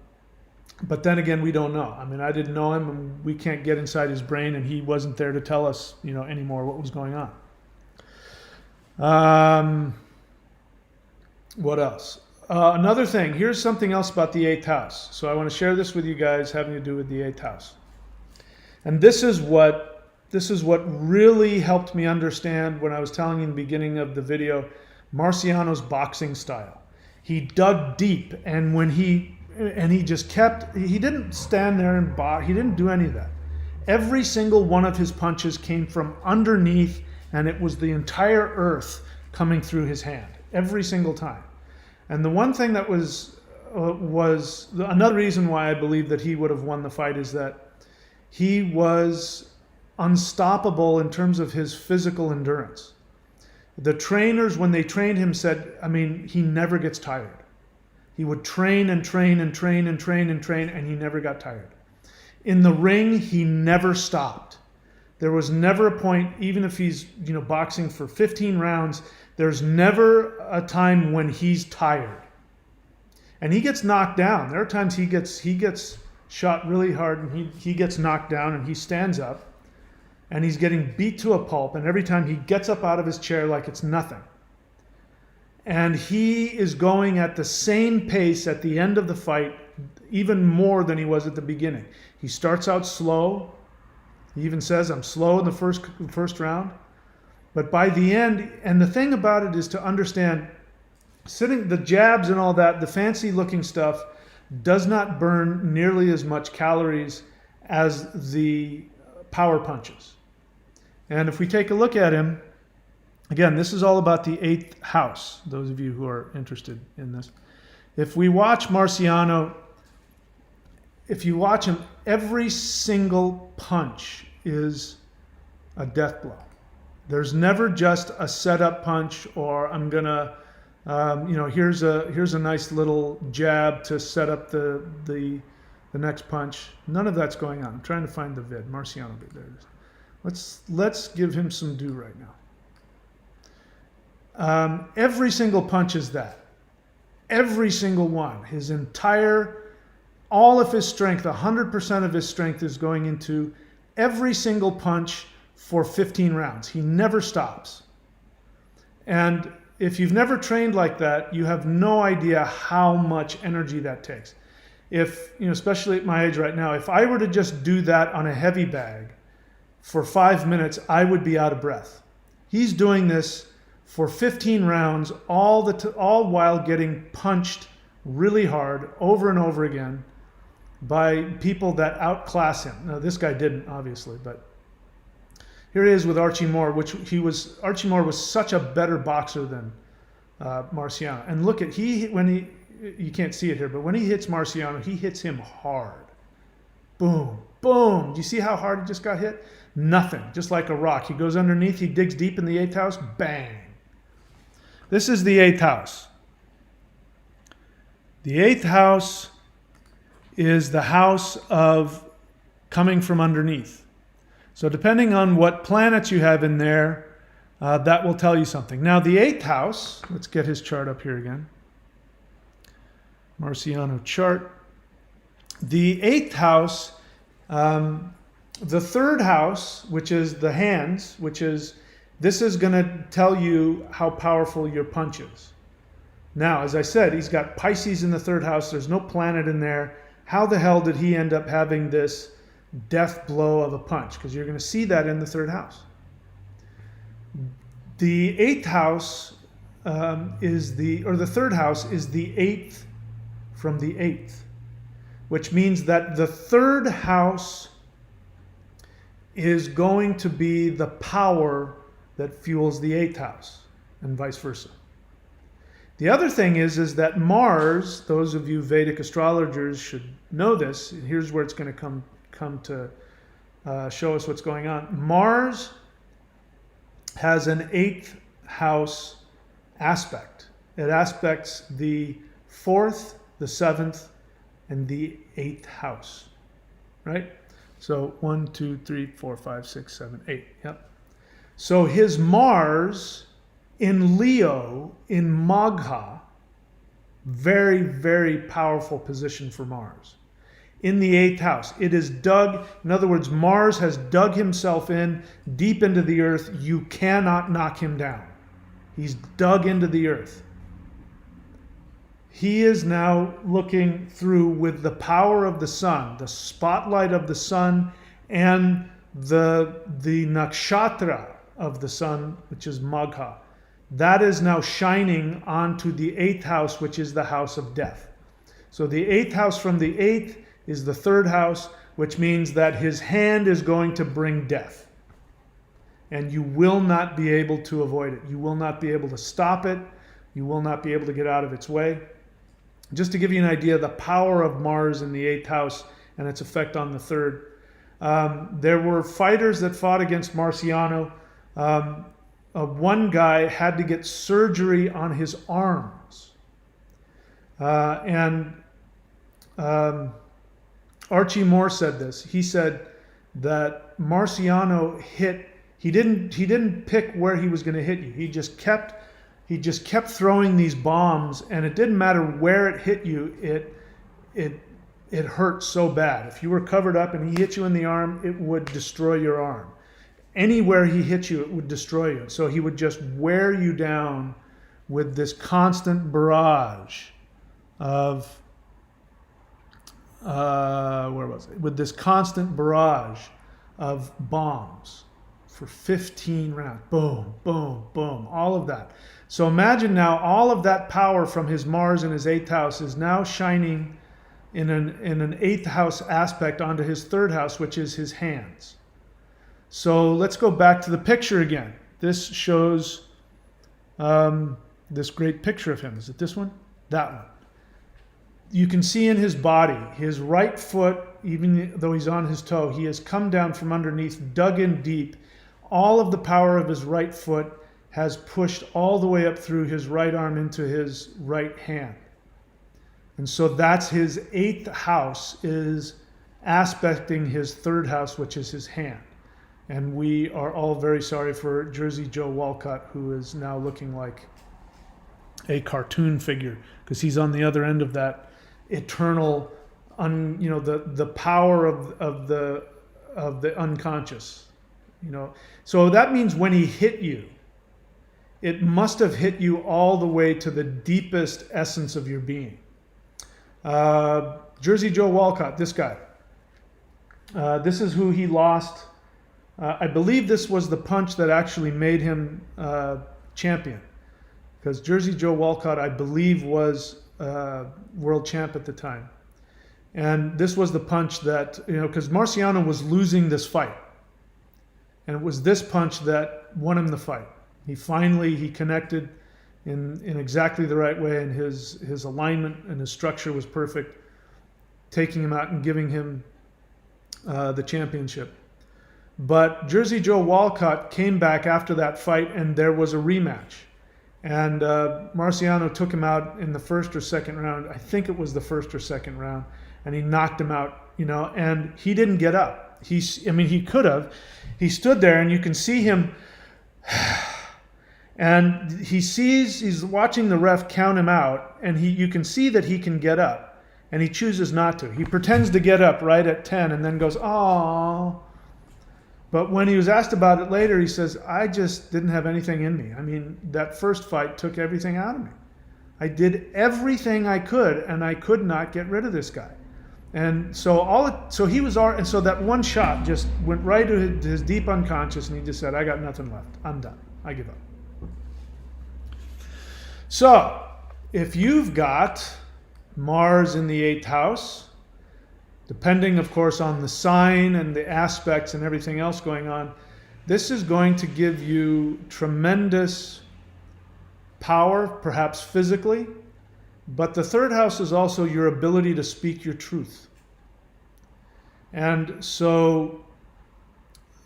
But then again, we don't know. I mean, I didn't know him, and we can't get inside his brain, and he wasn't there to tell us anymore what was going on. What else? Another thing, here's something else about the 8th house. So I want to share this with you guys, having to do with the 8th house. And this is what really helped me understand when I was telling you in the beginning of the video, Marciano's boxing style. He dug deep, and he didn't stand there and box. He didn't do any of that. Every single one of his punches came from underneath, and it was the entire earth coming through his hand every single time. And the one thing that was another reason why I believe that he would have won the fight is that he was unstoppable in terms of his physical endurance. The trainers, when they trained him, said, he never gets tired. He would train and train and train and train and train, and he never got tired. In the ring, he never stopped. There was never a point, even if he's boxing for 15 rounds, there's never a time when he's tired. And he gets knocked down. There are times he gets shot really hard, and he gets knocked down, and he stands up, and he's getting beat to a pulp, and every time he gets up out of his chair like it's nothing. And he is going at the same pace at the end of the fight, even more than he was at the beginning. He starts out slow. He even says, I'm slow in the first round. But by the end, and the thing about it is to understand, the jabs and all that, the fancy looking stuff, does not burn nearly as much calories as the power punches. And if we take a look at him, again, this is all about the 8th house, those of you who are interested in this. If we watch Marciano, if you watch him, every single punch is a death blow. There's never just a setup punch, or I'm gonna, here's a nice little jab to set up the next punch. None of that's going on. I'm trying to find the vid. Marciano vid. There it is. Let's give him some due right now. Every single punch is that. Every single one. All of his strength, 100% of his strength is going into every single punch for 15 rounds. He never stops. And if you've never trained like that, you have no idea how much energy that takes. Especially at my age right now, if I were to just do that on a heavy bag for 5 minutes, I would be out of breath. He's doing this for 15 rounds, all while getting punched really hard over and over again by people that outclass him. Now, this guy didn't, obviously, but here he is with Archie Moore, Archie Moore was such a better boxer than Marciano. And look at, you can't see it here, but when he hits Marciano, he hits him hard. Boom, boom. Do you see how hard he just got hit? Nothing, just like a rock. He goes underneath, he digs deep in the 8th house, bang. This is the 8th house. The 8th house is the house of coming from underneath. So depending on what planets you have in there, that will tell you something. Now the 8th house, let's get his chart up here again. Marciano chart. The 8th house, the 3rd house, which is the hands, this is going to tell you how powerful your punch is. Now, as I said, he's got Pisces in the 3rd house. There's no planet in there. how the hell did he end up having this death blow of a punch? Because you're going to see that in the third house. The eighth house the third house is the eighth from the eighth, which means that the third house is going to be the power that fuels the eighth house, and vice versa. The other thing is that Mars, those of you Vedic astrologers should know this, and here's where it's going to come to show us what's going on. Mars has an eighth house aspect. It aspects the fourth, the seventh, and the eighth house, right? So 1, 2, 3, 4, 5, 6, 7, 8. Yep. So his Mars in Leo, in Magha, very, very powerful position for Mars. In the eighth house, it is dug, in other words, Mars has dug himself in deep into the earth. You cannot knock him down. He's dug into the earth. He is now looking through with the power of the sun, the spotlight of the sun, and the nakshatra of the sun, which is Magha. That is now shining onto the eighth house, which is the house of death. So the eighth house from the eighth is the third house, which means that his hand is going to bring death. And you will not be able to avoid it. You will not be able to stop it. You will not be able to get out of its way. Just to give you an idea, the power of Mars in the eighth house and its effect on the third. There were fighters that fought against Marciano. One guy had to get surgery on his arms. Archie Moore said this. He said that Marciano he didn't pick where he was going to hit you. He just kept throwing these bombs, and it didn't matter where it hit you, it hurt so bad. If you were covered up and he hit you in the arm, it would destroy your arm. Anywhere he hit you, it would destroy you. So he would just wear you down with this constant barrage of with this constant barrage of bombs for 15 rounds. Boom, boom, boom, all of that. So imagine now all of that power from his Mars in his eighth house is now shining in an eighth house aspect onto his third house, which is his hands. So let's go back to the picture again. This shows this great picture of him. Is it this one? That one. You can see in his body, his right foot, even though he's on his toe, he has come down from underneath, dug in deep. All of the power of his right foot has pushed all the way up through his right arm into his right hand. And so that's his eighth house is aspecting his third house, which is his hand. And we are all very sorry for Jersey Joe Walcott, who is now looking like a cartoon figure, because he's on the other end of that eternal, the power of the unconscious. So that means when he hit you, it must have hit you all the way to the deepest essence of your being. Jersey Joe Walcott, this guy. This is who he lost. I believe this was the punch that actually made him champion. Because Jersey Joe Walcott, I believe, was world champ at the time. And this was the punch that, because Marciano was losing this fight. And it was this punch that won him the fight. He connected in exactly the right way, and his alignment and his structure was perfect, taking him out and giving him the championship. But Jersey Joe Walcott came back after that fight, and there was a rematch. And Marciano took him out in the first or second round. I think it was the first or second round, and he knocked him out, and he didn't get up. He could have. He stood there, and you can see him, and he's watching the ref count him out, and you can see that he can get up, and he chooses not to. He pretends to get up right at 10 and then goes, "Oh." But when he was asked about it later, he says, "I just didn't have anything in me. That first fight took everything out of me. I did everything I could, and I could not get rid of this guy." And so he was, and so that one shot just went right to his deep unconscious, and he just said, I got nothing left. I'm done. I give up. So, if you've got Mars in the 8th house, depending, of course, on the sign and the aspects and everything else going on, this is going to give you tremendous power, perhaps physically, but the 3rd house is also your ability to speak your truth. And so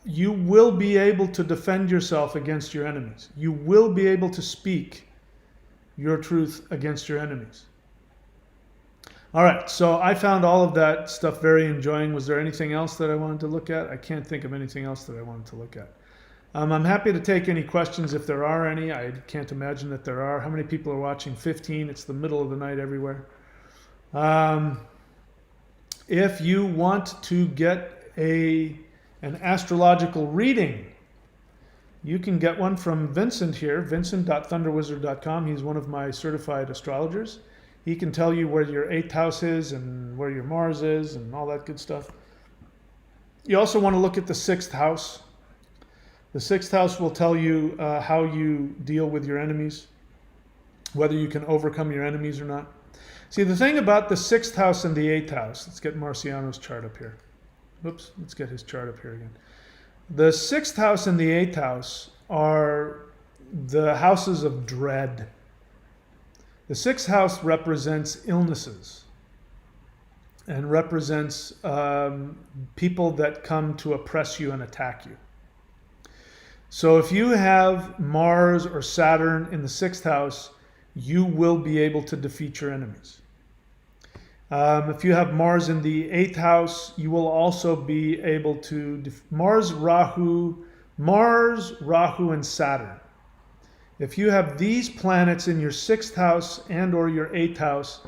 you will be able to defend yourself against your enemies. You will be able to speak your truth against your enemies. All right, so I found all of that stuff very enjoying. Was there anything else that I wanted to look at? I can't think of anything else that I wanted to look at. I'm happy to take any questions if there are any. I can't imagine that there are. How many people are watching? 15. It's the middle of the night everywhere. If you want to get an astrological reading, you can get one from Vincent here, vincent.thunderwizard.com. He's one of my certified astrologers. He can tell you where your 8th house is and where your Mars is and all that good stuff. You also want to look at the 6th house. The 6th house will tell you how you deal with your enemies, whether you can overcome your enemies or not. See, the thing about the 6th house and the 8th house, let's get Marciano's chart up here. Oops, let's get his chart up here again. The 6th house and the 8th house are the houses of dread. The 6th house represents illnesses and represents people that come to oppress you and attack you. So if you have Mars or Saturn in the 6th house, you will be able to defeat your enemies. If you have Mars in the 8th house, you will also be able to Mars, Rahu, and Saturn. If you have these planets in your 6th house and or your 8th house,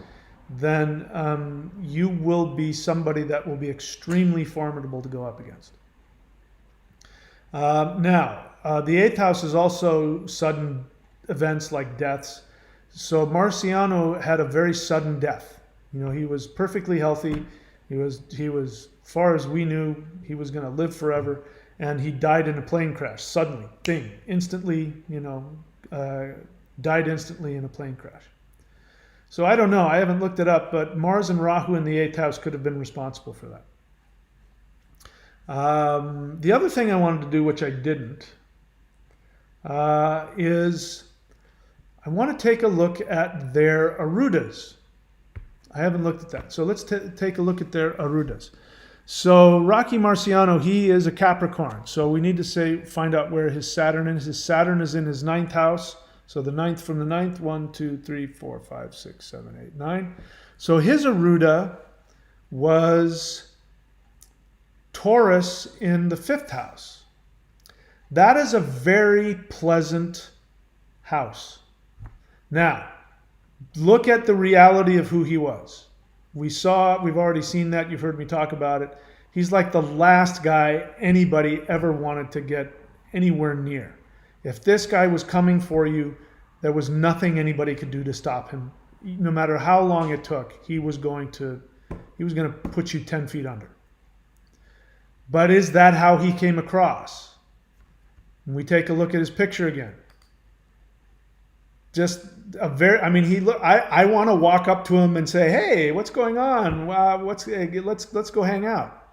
then you will be somebody that will be extremely formidable to go up against. Now, the 8th house is also sudden events like deaths. So Marciano had a very sudden death. You know, he was perfectly healthy. He was, far as we knew, he was going to live forever. And he died in a plane crash, suddenly, bing, instantly, died instantly in a plane crash. So I don't know, I haven't looked it up, but Mars and Rahu in the 8th house could have been responsible for that. The other thing I wanted to do, which I didn't, is I want to take a look at their Arudas. I haven't looked at that. So let's take a look at their Arudas. So Rocky Marciano, he is a Capricorn. So we need to find out where his Saturn is. His Saturn is in his 9th house. So the 9th from the 9th, 1, 2, 3, 4, 5, 6, 7, 8, 9. So his Aruda was Taurus in the 5th house. That is a very pleasant house. Now, look at the reality of who he was. We've already seen that. You've heard me talk about it. He's like the last guy anybody ever wanted to get anywhere near. If this guy was coming for you, there was nothing anybody could do to stop him. No matter how long it took, he was going to put you 10 feet under. But is that how he came across? When we take a look at his picture again. Just I want to walk up to him and say, "Hey, what's going on? Let's go hang out."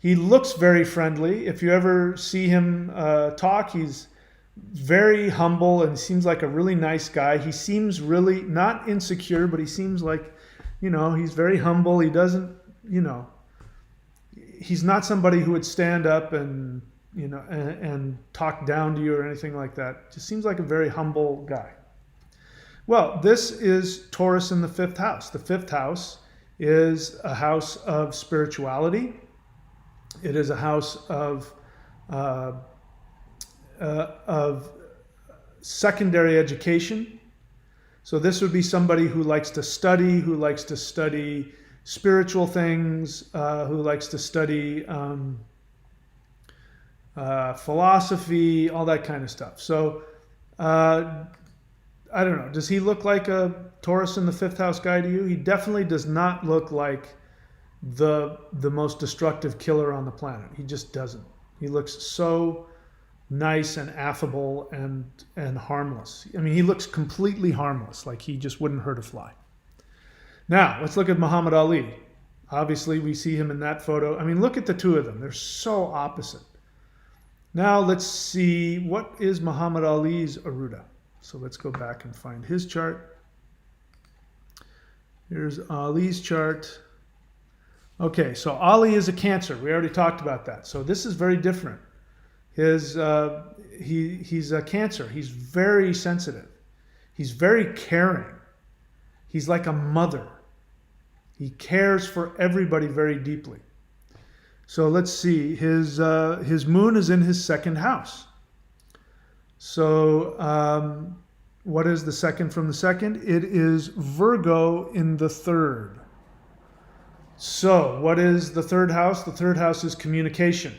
He looks very friendly. If you ever see him talk, he's very humble and seems like a really nice guy. He seems really not insecure, but he seems like, he's very humble. He doesn't, he's not somebody who would stand up and talk down to you or anything like that. Just seems like a very humble guy. Well, this is Taurus in the 5th house. The 5th house is a house of spirituality. It is a house of secondary education. So this would be somebody who likes to study spiritual things, who likes to study philosophy, all that kind of stuff. So I don't know. Does he look like a Taurus in the 5th house guy to you? He definitely does not look like the most destructive killer on the planet. He just doesn't. He looks so nice and affable and harmless. I mean, he looks completely harmless, like he just wouldn't hurt a fly. Now, let's look at Muhammad Ali. Obviously, we see him in that photo. I mean, look at the two of them. They're so opposite. Now, let's see, what is Muhammad Ali's Arudha? So let's go back and find his chart. Here's Ali's chart. Okay, so Ali is a Cancer. We already talked about that. So this is very different. He's a Cancer. He's very sensitive. He's very caring. He's like a mother. He cares for everybody very deeply. So let's see. His moon is in his second house. So what is the second from the second? It is Virgo in the third. So what is the third house? The third house is communication.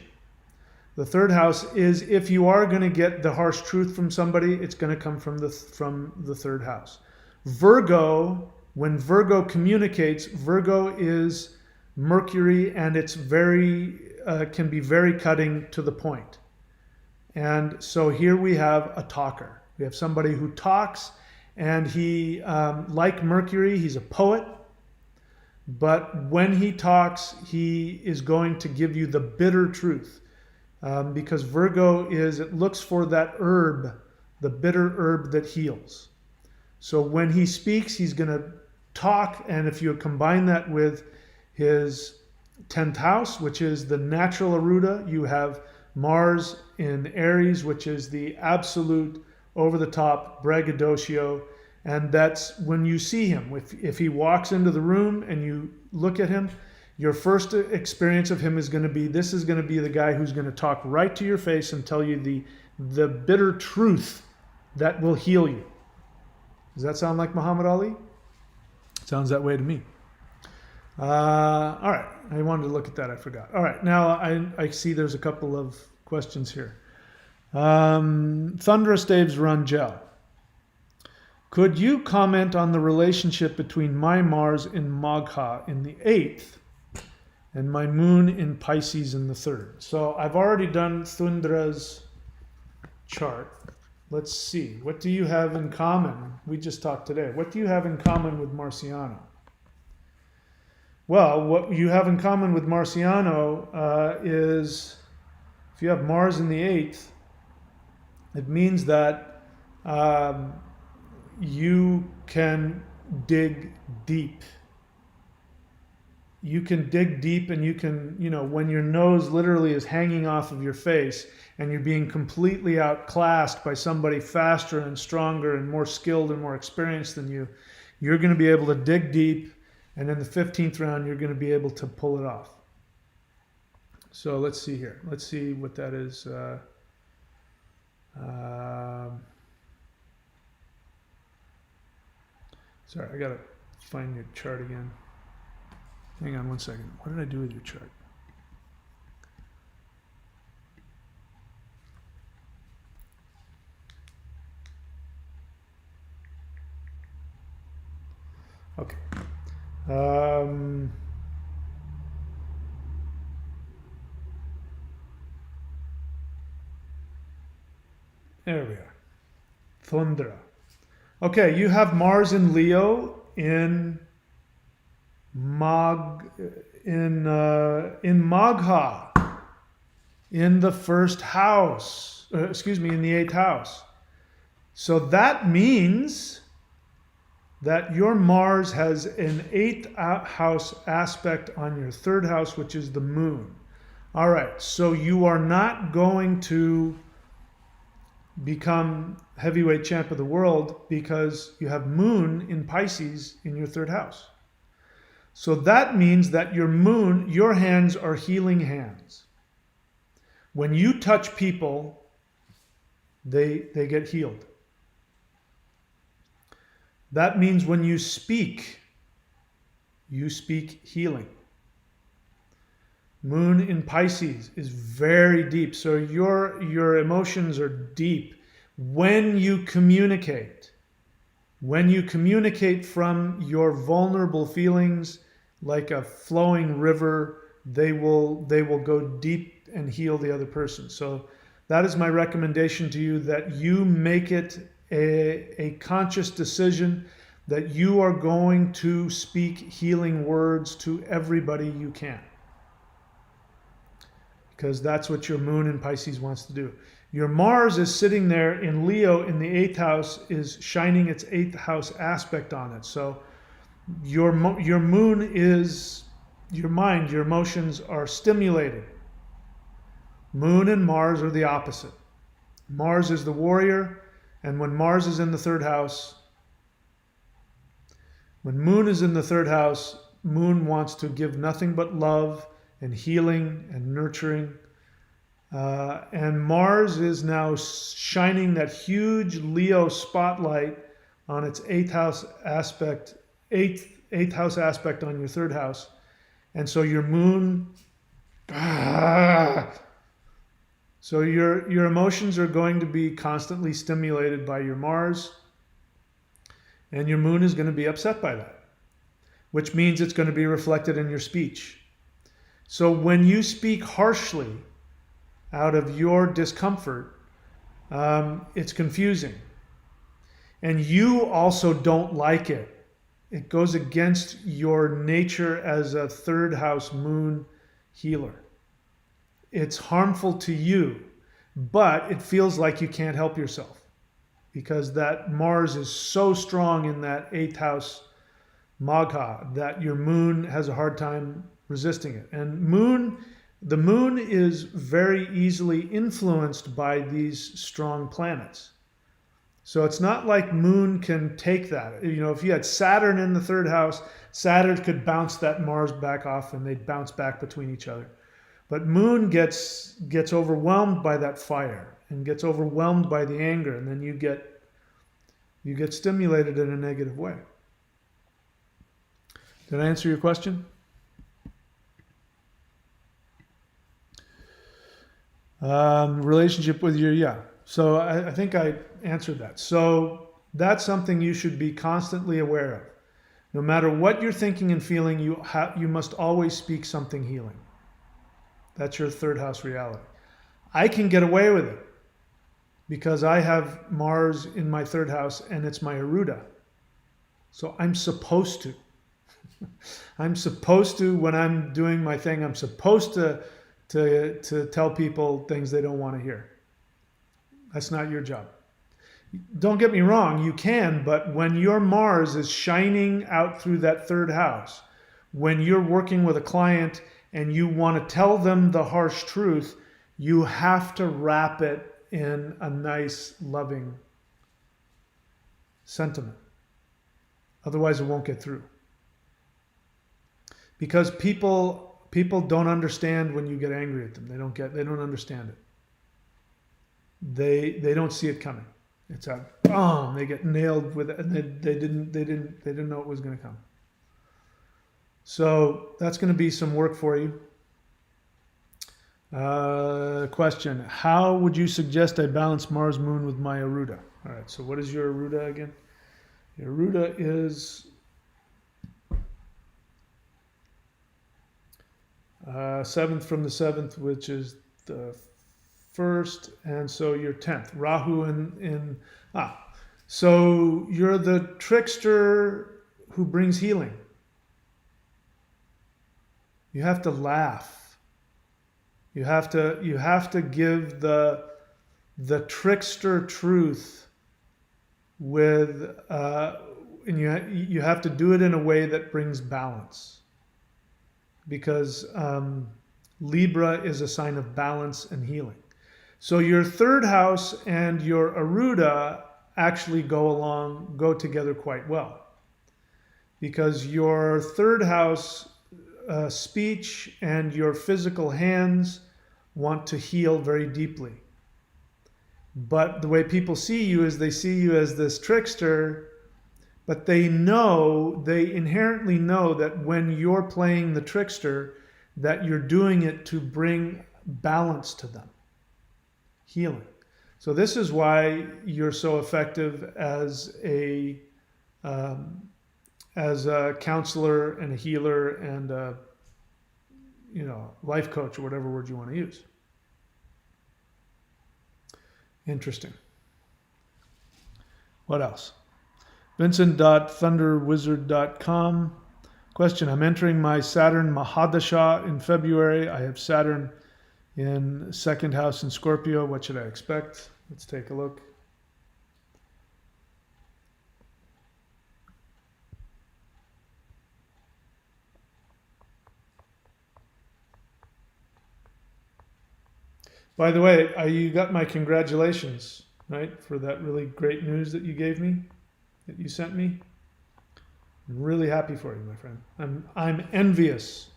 The third house is, if you are going to get the harsh truth from somebody, it's going to come from the third house. Virgo, when Virgo communicates, Virgo is Mercury, and it's can be very cutting to the point. And so here we have a talker. We have somebody who talks, and he, like Mercury, he's a poet. But when he talks, he is going to give you the bitter truth. Because Virgo it looks for that herb, the bitter herb that heals. So when he speaks, he's going to talk, and if you combine that with his 10th house, which is the natural Arudha, you have Mars in Aries, which is the absolute over-the-top braggadocio. And that's when you see him. If he walks into the room and you look at him, your first experience of him is going to be, this is going to be the guy who's going to talk right to your face and tell you the bitter truth that will heal you. Does that sound like Muhammad Ali? Sounds that way to me. All right. I wanted to look at that. I forgot. All right. Now I see there's a couple of questions here. Thunderous Dave's Rangel. Could you comment on the relationship between my Mars in Magha in the 8th and my moon in Pisces in the 3rd? So I've already done Thundra's chart. Let's see. What do you have in common? We just talked today. What do you have in common with Marciano? Well, what you have in common with Marciano is, if you have Mars in the 8th, it means that you can dig deep. You can dig deep, and you can, when your nose literally is hanging off of your face and you're being completely outclassed by somebody faster and stronger and more skilled and more experienced than you, you're going to be able to dig deep, and in the 15th round, you're going to be able to pull it off. So let's see here. Let's see what that is. Sorry, I got to find your chart again. Hang on one second. What did I do with your chart? Okay. There we are. Thundra. Okay, you have Mars in Leo in Magha, in the first house. In the 8th house. So that means that your Mars has an 8th house aspect on your 3rd house, which is the moon. All right, so you are not going to become heavyweight champ of the world because you have moon in Pisces in your 3rd house. So that means that your moon, your hands are healing hands. When you touch people, they get healed. That means when you speak healing. Moon in Pisces is very deep. So your emotions are deep. When you communicate from your vulnerable feelings, like a flowing river. They will go deep and heal the other person. So that is my recommendation to you, that you make it a conscious decision that you are going to speak healing words to everybody you can. Because that's what your moon in Pisces wants to do. Your Mars is sitting there in Leo in the 8th house, is shining its 8th house aspect on it. So your moon is your mind, your emotions are stimulated. Moon and Mars are the opposite. Mars is the warrior, and when Mars is in the 3rd house, when Moon is in the 3rd house, Moon wants to give nothing but love and healing and nurturing. And Mars is now shining that huge Leo spotlight on its 8th house aspect, 8th house aspect on your 3rd house. And so your Moon, so your emotions are going to be constantly stimulated by your Mars, and your Moon is going to be upset by that, which means it's going to be reflected in your speech. So when you speak harshly out of your discomfort, it's confusing. And you also don't like it. It goes against your nature as a 3rd house moon healer. It's harmful to you, but it feels like you can't help yourself because that Mars is so strong in that 8th house Magha that your moon has a hard time resisting it. And the moon is very easily influenced by these strong planets. So it's not like moon can take that. You know, if you had Saturn in the 3rd house, Saturn could bounce that Mars back off and they'd bounce back between each other. But moon gets overwhelmed by that fire and gets overwhelmed by the anger, and then you get stimulated in a negative way. Did I answer your question? Relationship with your, yeah. So I think I answered that. So that's something you should be constantly aware of. No matter what you're thinking and feeling, you must always speak something healing. That's your 3rd house reality. I can get away with it because I have Mars in my 3rd house and it's my Arudha. So I'm supposed to. I'm supposed to, when I'm doing my thing, I'm supposed to tell people things they don't want to hear. That's not your job. Don't get me wrong, you can, but when your Mars is shining out through that 3rd house, when you're working with a client and you want to tell them the harsh truth, you have to wrap it in a nice, loving sentiment. Otherwise, it won't get through. Because people don't understand when you get angry at them. They don't understand it. They don't see it coming. It's a boom. They get nailed with it, and they didn't know it was going to come. So that's going to be some work for you. Question: how would you suggest I balance Mars Moon with my Arudha? All right. So what is your Arudha again? Your Arudha is 7th from the 7th, which is the 1st, and so you're 10th. Rahu so you're the trickster who brings healing. You have to laugh. You have to give the trickster truth with and you have to do it in a way that brings balance. Because Libra is a sign of balance and healing. So your 3rd house and your Arudha actually go together quite well. Because your 3rd house speech and your physical hands want to heal very deeply. But the way people see you is they see you as this trickster, but they inherently know that when you're playing the trickster, that you're doing it to bring balance to them, healing. So this is why you're so effective as a as a counselor and a healer and a, life coach, or whatever word you want to use. Interesting. What else? Vincent.thunderwizard.com. Question: I'm entering my Saturn Mahadasha in February. I have Saturn in second house in Scorpio. What should I expect? Let's take a look. By the way, you got my congratulations, right, for that really great news that you gave me, that you sent me. I'm really happy for you, my friend. I'm envious.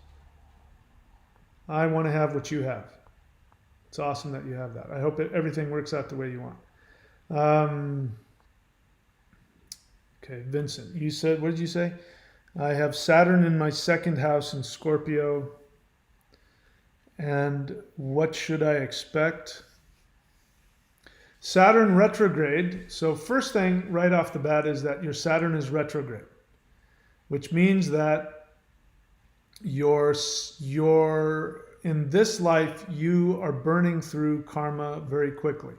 I want to have what you have. It's awesome that you have that. I hope everything works out the way you want. Okay, Vincent, you said, what did you say? I have Saturn in my second house in Scorpio. And what should I expect? Saturn retrograde. So first thing right off the bat is that your Saturn is retrograde, which means that you're in this life, you are burning through karma very quickly.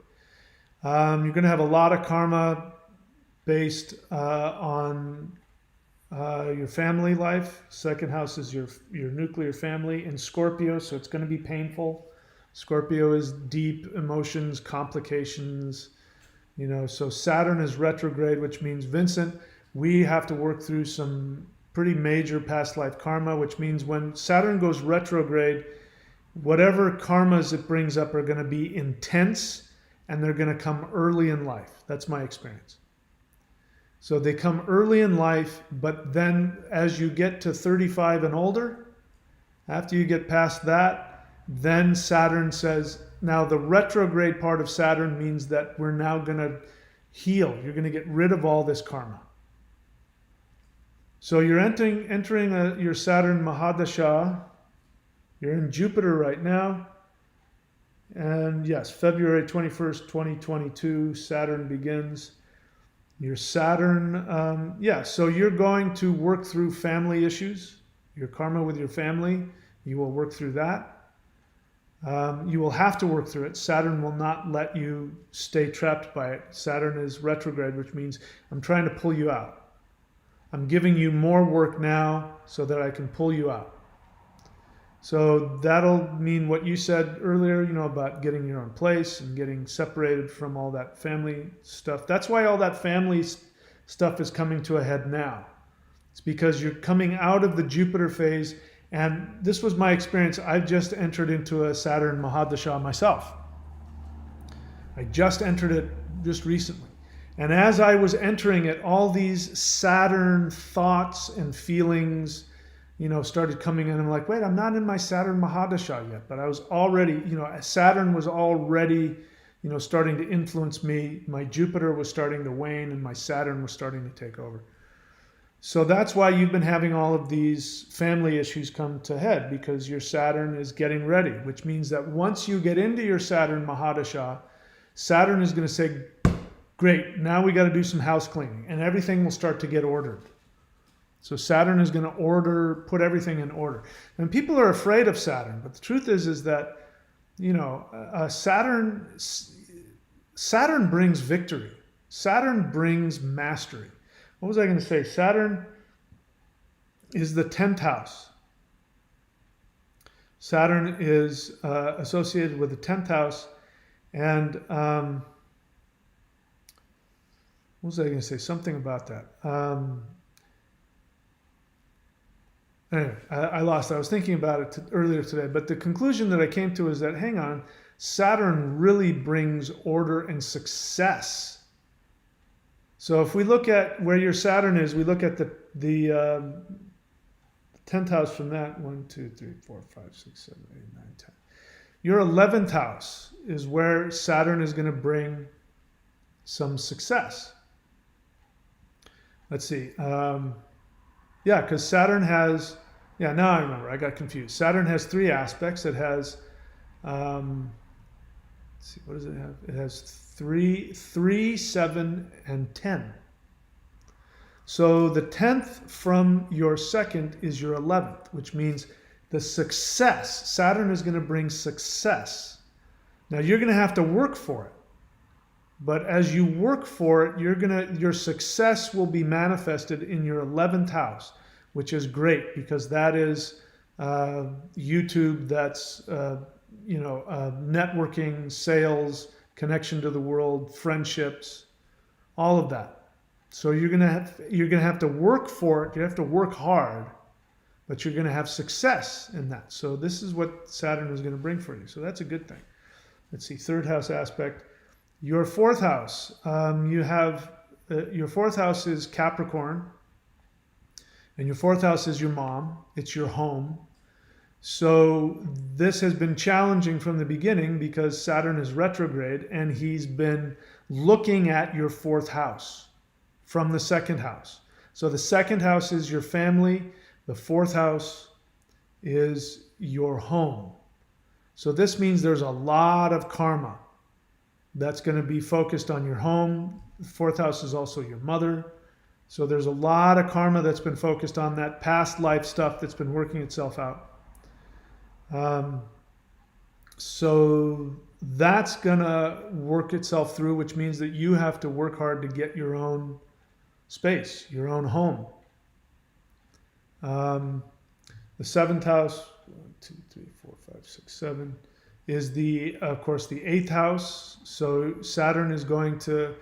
You're going to have a lot of karma based on your family life. Second house is your nuclear family in Scorpio, so it's going to be painful. Scorpio is deep emotions, complications, so Saturn is retrograde, which means, Vincent, we have to work through some pretty major past life karma, which means when Saturn goes retrograde, whatever karmas it brings up are going to be intense, and they're going to come early in life. That's my experience. So they come early in life, but then as you get to 35 and older, after you get past that, then Saturn says, now the retrograde part of Saturn means that we're now going to heal. You're going to get rid of all this karma. So you're entering your Saturn Mahadasha. You're in Jupiter right now. And yes, February 21st, 2022, Saturn begins. Your Saturn, so you're going to work through family issues, your karma with your family. You will work through that. You will have to work through it. Saturn will not let you stay trapped by it. Saturn is retrograde, which means I'm trying to pull you out. I'm giving you more work now so that I can pull you out. So that'll mean what you said earlier, about getting your own place and getting separated from all that family stuff. That's why all that family stuff is coming to a head now. It's because you're coming out of the Jupiter phase, and this was my experience. I've just entered into a Saturn Mahadasha myself. I just entered it just recently. And as I was entering it, all these Saturn thoughts and feelings started coming in. I'm like, wait, I'm not in my Saturn Mahadasha yet, but I was already, Saturn was already, starting to influence me. My Jupiter was starting to wane, and my Saturn was starting to take over. So that's why you've been having all of these family issues come to head, because your Saturn is getting ready, which means that once you get into your Saturn Mahadasha, Saturn is going to say, great, now we got to do some house cleaning, and everything will start to get ordered. So Saturn is going to put everything in order. And people are afraid of Saturn, but the truth is that, Saturn brings victory. Saturn brings mastery. What was I going to say? Saturn is the 10th house. Saturn is associated with the 10th house. And what was I going to say? Something about that. Anyway, I lost it. I was thinking about it earlier today, but the conclusion that I came to is that, hang on, Saturn really brings order and success. So if we look at where your Saturn is, we look at the 10th house from that. 1, 2, 3, 4, 5, 6, 7, 8, 9, 10. Your 11th house is where Saturn is going to bring some success. Let's see. Yeah, because Saturn has, now I remember, I got confused. Saturn has 3 aspects. It has, let's see, what does it have? It has 3, 7, and 10. So the 10th from your second is your 11th, which means the success. Saturn is going to bring success. Now you're going to have to work for it. But as you work for it, your success will be manifested in your 11th house, which is great because that is YouTube, that's networking, sales, connection to the world, friendships, all of that. So you're gonna have to work for it. You have to work hard, but you're gonna have success in that. So this is what Saturn is gonna bring for you. So that's a good thing. Let's see, third house aspect. Your fourth house, your fourth house is Capricorn, and your fourth house is your mom. It's your home. So this has been challenging from the beginning because Saturn is retrograde, and he's been looking at your fourth house from the second house. So the second house is your family. The fourth house is your home. So this means there's a lot of karma that's going to be focused on your home. The fourth house is also your mother. So there's a lot of karma that's been focused on that past life stuff that's been working itself out. So that's going to work itself through, which means that you have to work hard to get your own space, your own home. The seventh house, 1, 2, 3, 4, 5, 6, 7, is of course, the eighth house. So Saturn is going to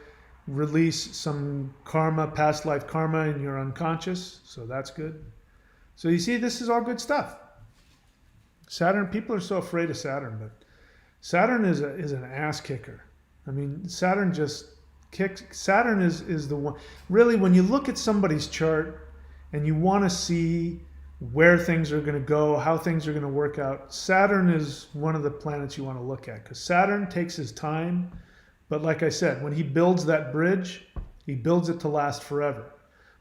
release some karma, past life karma in your unconscious. So that's good. So you see, this is all good stuff. Saturn, people are so afraid of Saturn, but Saturn is an ass kicker. I mean, Saturn just kicks. Saturn is the one. Really, when you look at somebody's chart and you want to see where things are going to go, how things are going to work out, Saturn is one of the planets you want to look at because Saturn takes his time. But like I said, when he builds that bridge, he builds it to last forever.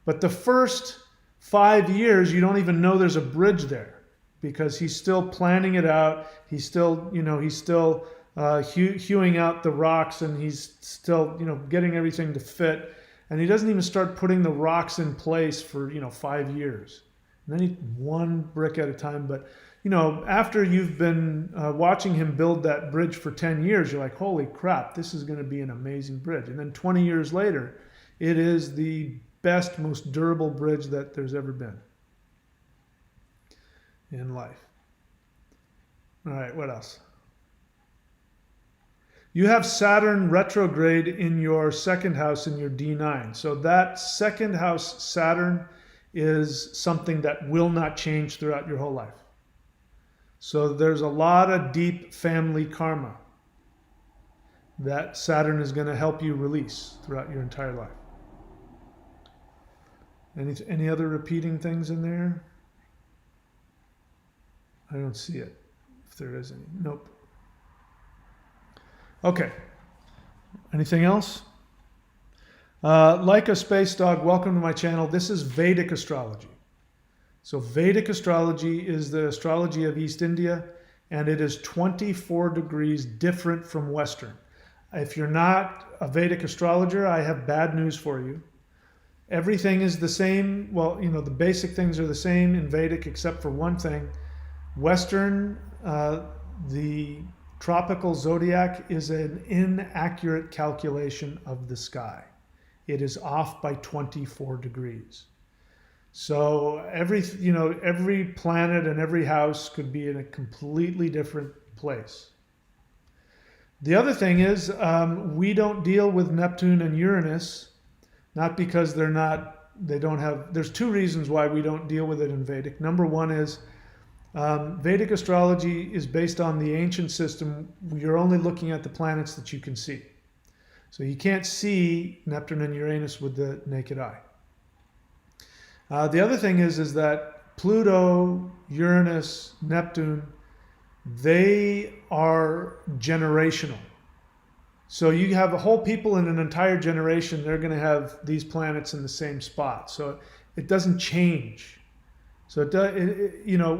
But the first 5 years, you don't even know there's a bridge there because he's still planning it out. He's still, hewing out the rocks, and he's still, getting everything to fit. And he doesn't even start putting the rocks in place for, 5 years. And then one brick at a time. But, after you've been watching him build that bridge for 10 years, you're like, holy crap, this is going to be an amazing bridge. And then 20 years later, it is the best, most durable bridge that there's ever been in life. All right, what else? You have Saturn retrograde in your second house in your D9. So that second house Saturn is something that will not change throughout your whole life. So there's a lot of deep family karma that Saturn is going to help you release throughout your entire life. Any other repeating things in there? I don't see it, if there is any. Nope. Okay. Anything else? Like a Space Dog, welcome to my channel. This is Vedic Astrology. So Vedic Astrology is the astrology of East India, and it is 24 degrees different from Western. If you're not a Vedic astrologer, I have bad news for you. Everything is the same. Well, the basic things are the same in Vedic except for one thing. Western, the tropical zodiac is an inaccurate calculation of the sky. It is off by 24 degrees. So every planet and every house could be in a completely different place. The other thing is we don't deal with Neptune and Uranus, not because there's two reasons why we don't deal with it in Vedic. Number one is Vedic astrology is based on the ancient system. You're only looking at the planets that you can see. So you can't see Neptune and Uranus with the naked eye. The other thing is that Pluto, Uranus, Neptune, they are generational. So you have a whole people in an entire generation, they're going to have these planets in the same spot. So it doesn't change. So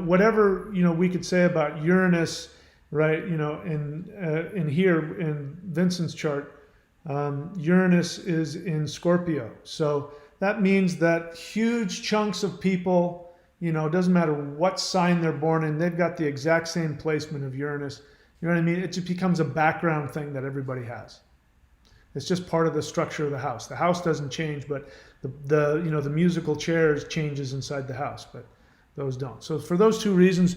whatever we could say about Uranus, right? In here in Vincent's chart, Uranus is in Scorpio. So that means that huge chunks of people, you know, it doesn't matter what sign they're born in, they've got the exact same placement of Uranus. You know what I mean? It just becomes a background thing that everybody has. It's just part of the structure of the house. The house doesn't change, but the you know, the musical chairs changes inside the house, but those don't. So for those two reasons,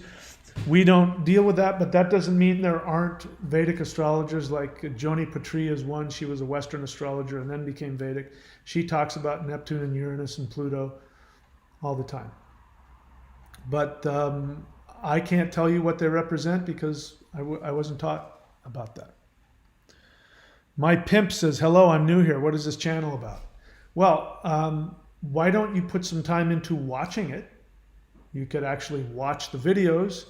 we don't deal with that, but that doesn't mean there aren't Vedic astrologers. Like Joni Patri is one. She was a Western astrologer and then became Vedic. She talks about Neptune and Uranus and Pluto all the time. But I can't tell you what they represent because I wasn't taught about that. My pimp says, hello, I'm new here. What is this channel about? Well, why don't you put some time into watching it? You could actually watch the videos.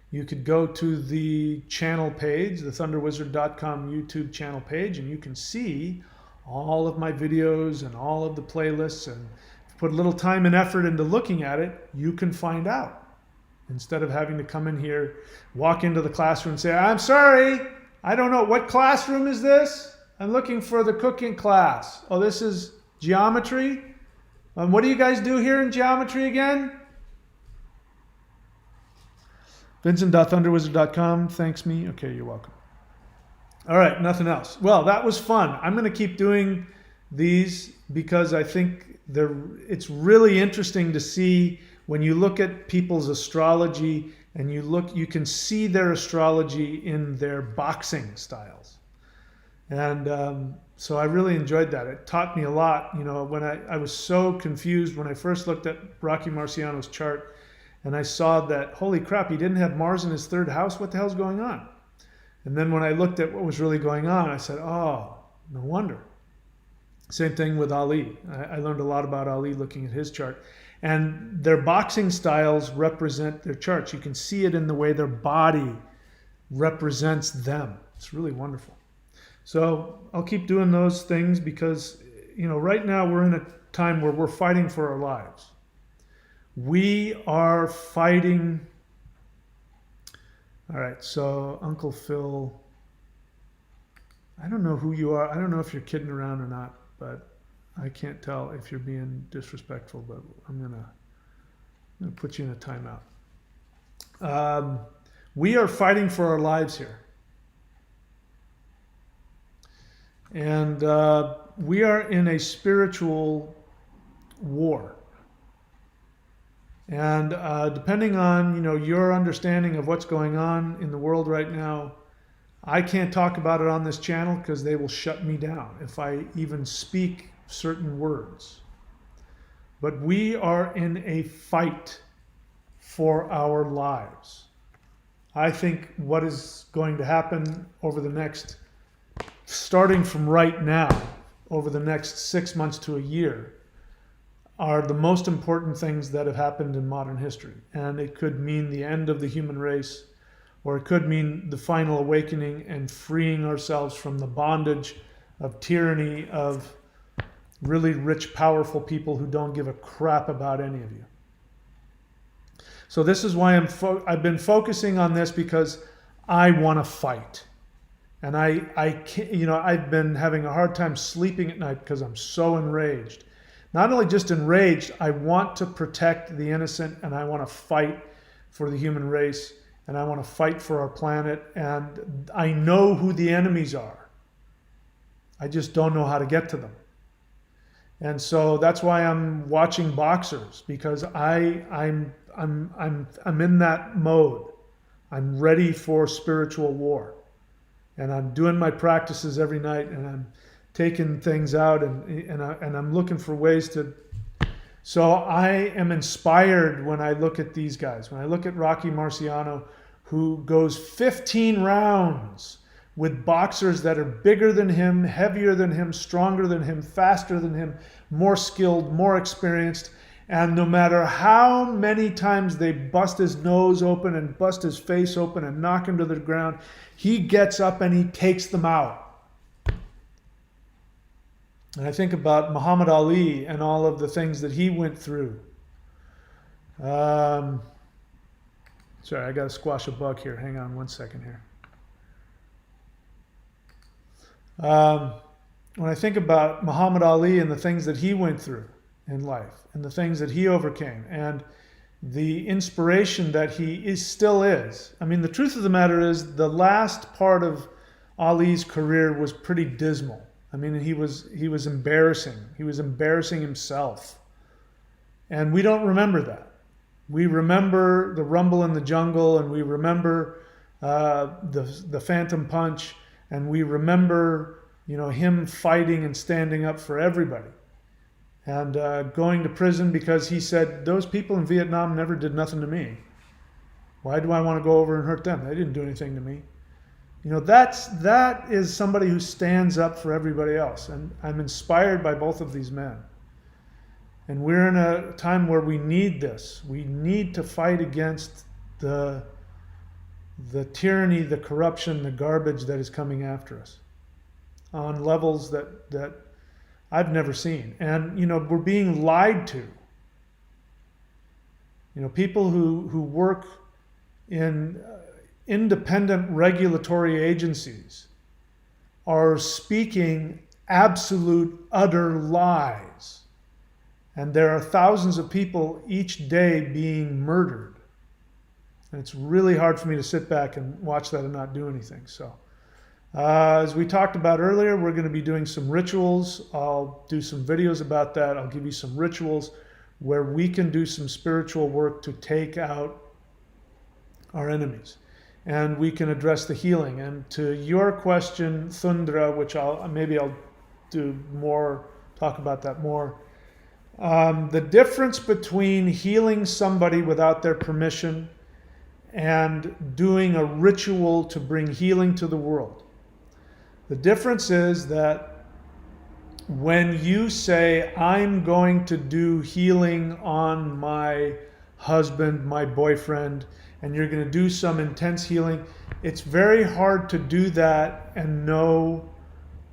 You could go to the channel page, the thunderwizard.com YouTube channel page, and you can see all of my videos and all of the playlists. And if you put a little time and effort into looking at it, you can find out. Instead of having to come in here, walk into the classroom and say, I'm sorry, I don't know, what classroom is this? I'm looking for the cooking class. Oh, this is geometry? What do you guys do here in geometry again? Vincent.thunderwizard.com thanks me. Okay, you're welcome. All right, nothing else. Well, that was fun. I'm going to keep doing these because I think it's really interesting to see when you look at people's astrology and you can see their astrology in their boxing styles. And so I really enjoyed that. It taught me a lot. You know, when I was so confused when I first looked at Rocky Marciano's chart and I saw that, holy crap, he didn't have Mars in his third house. What the hell's going on? And then when I looked at what was really going on, I said, oh, no wonder. Same thing with Ali. I learned a lot about Ali looking at his chart. And their boxing styles represent their charts. You can see it in the way their body represents them. It's really wonderful. So I'll keep doing those things because, you know, right now we're in a time where we're fighting for our lives. We are fighting. All right, so Uncle Phil, I don't know who you are. I don't know if you're kidding around or not, but I can't tell if you're being disrespectful, but I'm gonna put you in a timeout. We are fighting for our lives here. And we are in a spiritual war. And depending on, you know, your understanding of what's going on in the world right now, I can't talk about it on this channel because they will shut me down if I even speak certain words. But we are in a fight for our lives. I think what is going to happen over the next, starting from right now, over the next 6 months to a year, are the most important things that have happened in modern history. And it could mean the end of the human race, or it could mean the final awakening and freeing ourselves from the bondage of tyranny of really rich, powerful people who don't give a crap about any of you. So this is why I've been focusing on this, because I want to fight. And I can't, you know, I've been having a hard time sleeping at night because I'm so enraged. Not only just enraged, I want to protect the innocent, and I want to fight for the human race, and I want to fight for our planet, and I know who the enemies are. I just don't know how to get to them. And so that's why I'm watching boxers, because I'm in that mode. I'm ready for spiritual war. And I'm doing my practices every night, and I'm taking things out, and I'm looking for ways to. So I am inspired when I look at these guys. When I look at Rocky Marciano, who goes 15 rounds with boxers that are bigger than him, heavier than him, stronger than him, faster than him, more skilled, more experienced. And no matter how many times they bust his nose open and bust his face open and knock him to the ground, he gets up and he takes them out. And I think about Muhammad Ali and all of the things that he went through. Sorry, I got to squash a bug here. Hang on one second here. When I think about Muhammad Ali and the things that he went through, in life and the things that he overcame and the inspiration that he still is. I mean, the truth of the matter is the last part of Ali's career was pretty dismal. I mean, he was embarrassing. He was embarrassing himself. And we don't remember that. We remember the rumble in the jungle, and we remember the Phantom Punch, and we remember, him fighting and standing up for everybody, and going to prison because he said, those people in Vietnam never did nothing to me. Why do I want to go over and hurt them? They didn't do anything to me. That is somebody who stands up for everybody else, and I'm inspired by both of these men. And we're in a time where we need this. We need to fight against the tyranny, the corruption, the garbage that is coming after us on levels that I've never seen. And, we're being lied to. People who work in independent regulatory agencies are speaking absolute, utter lies. And there are thousands of people each day being murdered. And it's really hard for me to sit back and watch that and not do anything. So, as we talked about earlier, we're going to be doing some rituals. I'll do some videos about that. I'll give you some rituals where we can do some spiritual work to take out our enemies. And we can address the healing. And to your question, Thundra, which I'll do more, talk about that more. The difference between healing somebody without their permission and doing a ritual to bring healing to the world. The difference is that when you say, I'm going to do healing on my husband, my boyfriend, and you're going to do some intense healing, it's very hard to do that and know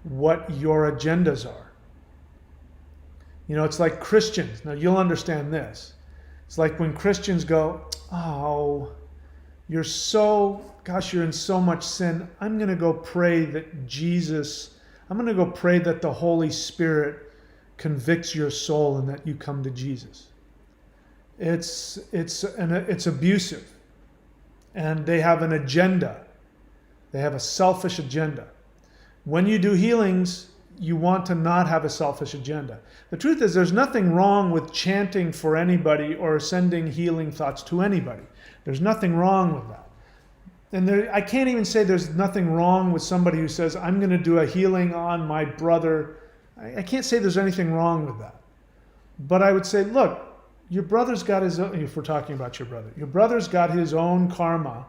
what your agendas are. It's like Christians. Now, you'll understand this. It's like when Christians go, oh, you're in so much sin. I'm going to go pray that I'm going to go pray that the Holy Spirit convicts your soul and that you come to Jesus. It's abusive. And they have an agenda. They have a selfish agenda. When you do healings, you want to not have a selfish agenda. The truth is, there's nothing wrong with chanting for anybody or sending healing thoughts to anybody. There's nothing wrong with that. And I can't even say there's nothing wrong with somebody who says, I'm going to do a healing on my brother. I can't say there's anything wrong with that. But I would say, look, your brother's got his own, if we're talking about your brother's got his own karma.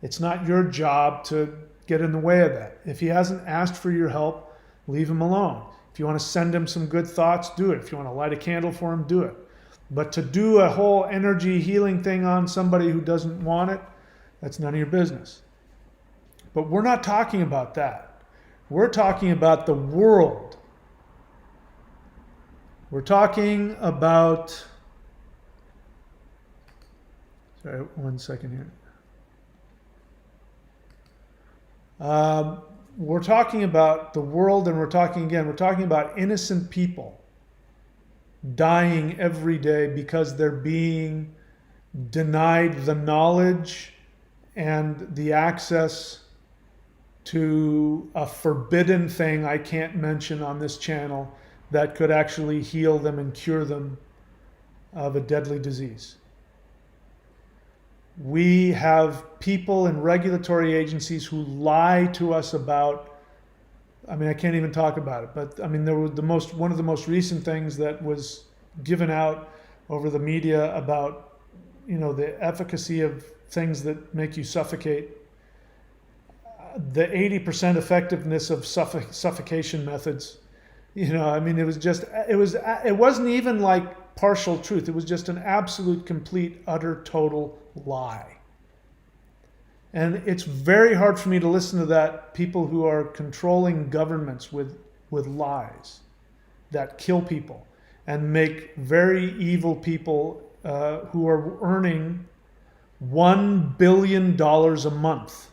It's not your job to get in the way of that. If he hasn't asked for your help, leave him alone. If you want to send him some good thoughts, do it. If you want to light a candle for him, do it. But to do a whole energy healing thing on somebody who doesn't want it, that's none of your business. But we're not talking about that. We're talking about the world. We're talking about... Sorry, 1 second here. We're talking about the world, and we're talking about innocent people dying every day because they're being denied the knowledge and the access to a forbidden thing I can't mention on this channel that could actually heal them and cure them of a deadly disease. We have people in regulatory agencies who lie to us about, I can't even talk about it, but there was one of the most recent things that was given out over the media about, the efficacy of things that make you suffocate, the 80% effectiveness of suffocation methods. It wasn't even like partial truth. It was just an absolute, complete, utter, total lie. And it's very hard for me to listen to that, people who are controlling governments with lies that kill people and make very evil people who are earning $1 billion a month.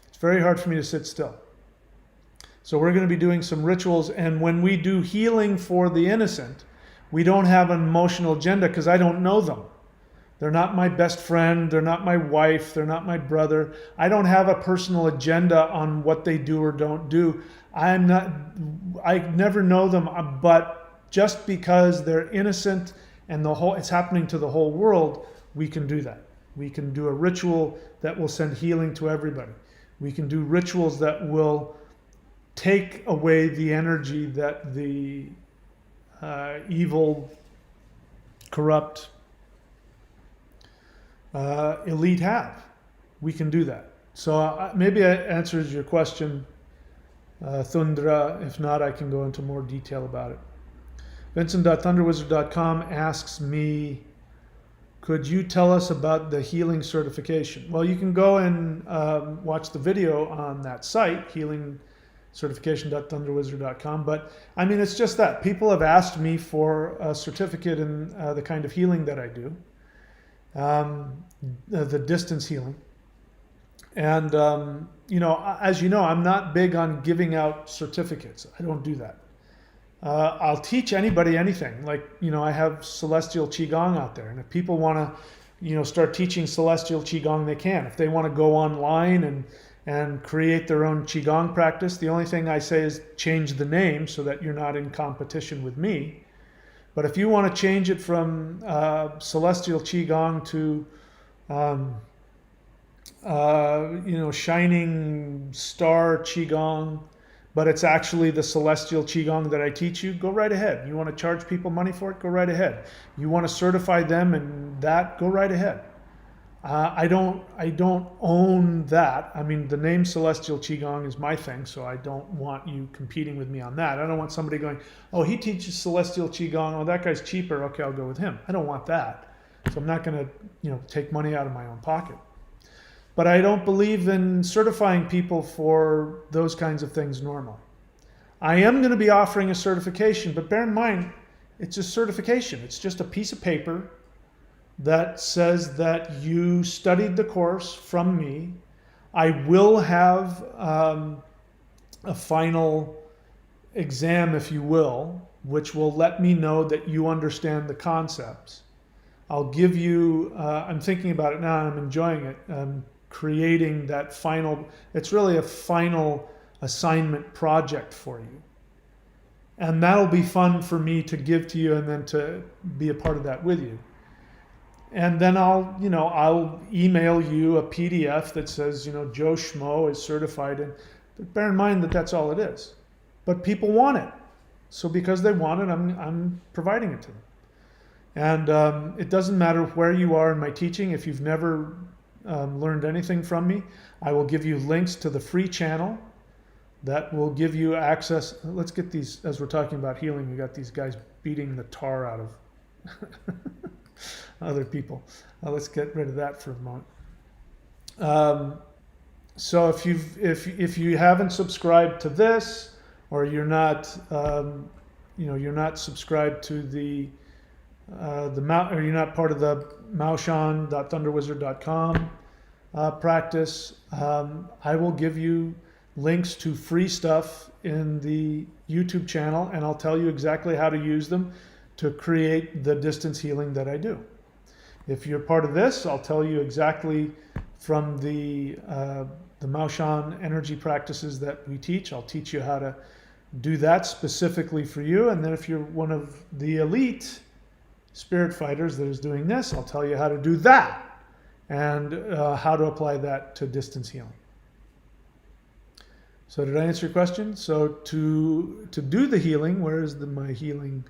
It's very hard for me to sit still. So we're going to be doing some rituals, and when we do healing for the innocent, we don't have an emotional agenda because I don't know them. They're not my best friend, they're not my wife, they're not my brother. I don't have a personal agenda on what they do or don't do. I never know them, but just because they're innocent and it's happening to the whole world, we can do that. We can do a ritual that will send healing to everybody. We can do rituals that will take away the energy that the evil, corrupt elite have. We can do that. So maybe that answers your question, Thundra. If not, I can go into more detail about it. Vincent.thunderwizard.com asks me, could you tell us about the healing certification? Well, you can go and watch the video on that site, healingcertification.thunderwizard.com. But I mean, it's just that. People have asked me for a certificate in the kind of healing that I do, the distance healing. And, you know, as you know, I'm not big on giving out certificates. I don't do that. I'll teach anybody anything. Like, you know, I have Celestial Qigong out there. And if people want to, you know, start teaching Celestial Qigong, they can. If they want to go online and create their own Qigong practice, the only thing I say is change the name so that you're not in competition with me. But if you want to change it from Celestial Qigong to, you know, Shining Star Qigong, but it's actually the Celestial Qigong that I teach you, go right ahead. You want to charge people money for it, go right ahead. You want to certify them and that, go right ahead. I don't own that. I mean, the name Celestial Qigong is my thing, so I don't want you competing with me on that. I don't want somebody going, oh, he teaches Celestial Qigong, oh, that guy's cheaper, okay, I'll go with him. I don't want that. So I'm not going to, you know, take money out of my own pocket. But I don't believe in certifying people for those kinds of things normally. I am going to be offering a certification, but bear in mind, it's a certification. It's just a piece of paper that says that you studied the course from me. I will have a final exam, if you will, which will let me know that you understand the concepts. I'll give you, I'm thinking about it now and I'm enjoying it. Creating that final, it's really a final assignment project for you. And that'll be fun for me to give to you and then to be a part of that with you. And then I'll email you a PDF that says, you know, Joe Schmo is certified. And but bear in mind that that's all it is. But people want it. So because they want it, I'm providing it to them. And it doesn't matter where you are in my teaching. If you've never learned anything from me, I will give you links to the free channel that will give you access. Let's get these, as we're talking about healing, we got these guys beating the tar out of other people. Let's get rid of that for a moment. So if you haven't subscribed to this, or you're not you're not subscribed to the or you're not part of the Maoshan.thunderwizard.com practice, I will give you links to free stuff in the YouTube channel, and I'll tell you exactly how to use them to create the distance healing that I do. If you're part of this, I'll tell you exactly from the Maoshan energy practices that we teach. I'll teach you how to do that specifically for you. And then if you're one of the elite spirit fighters that is doing this, I'll tell you how to do that and how to apply that to distance healing. So did I answer your question? So to do the healing, where is my healing?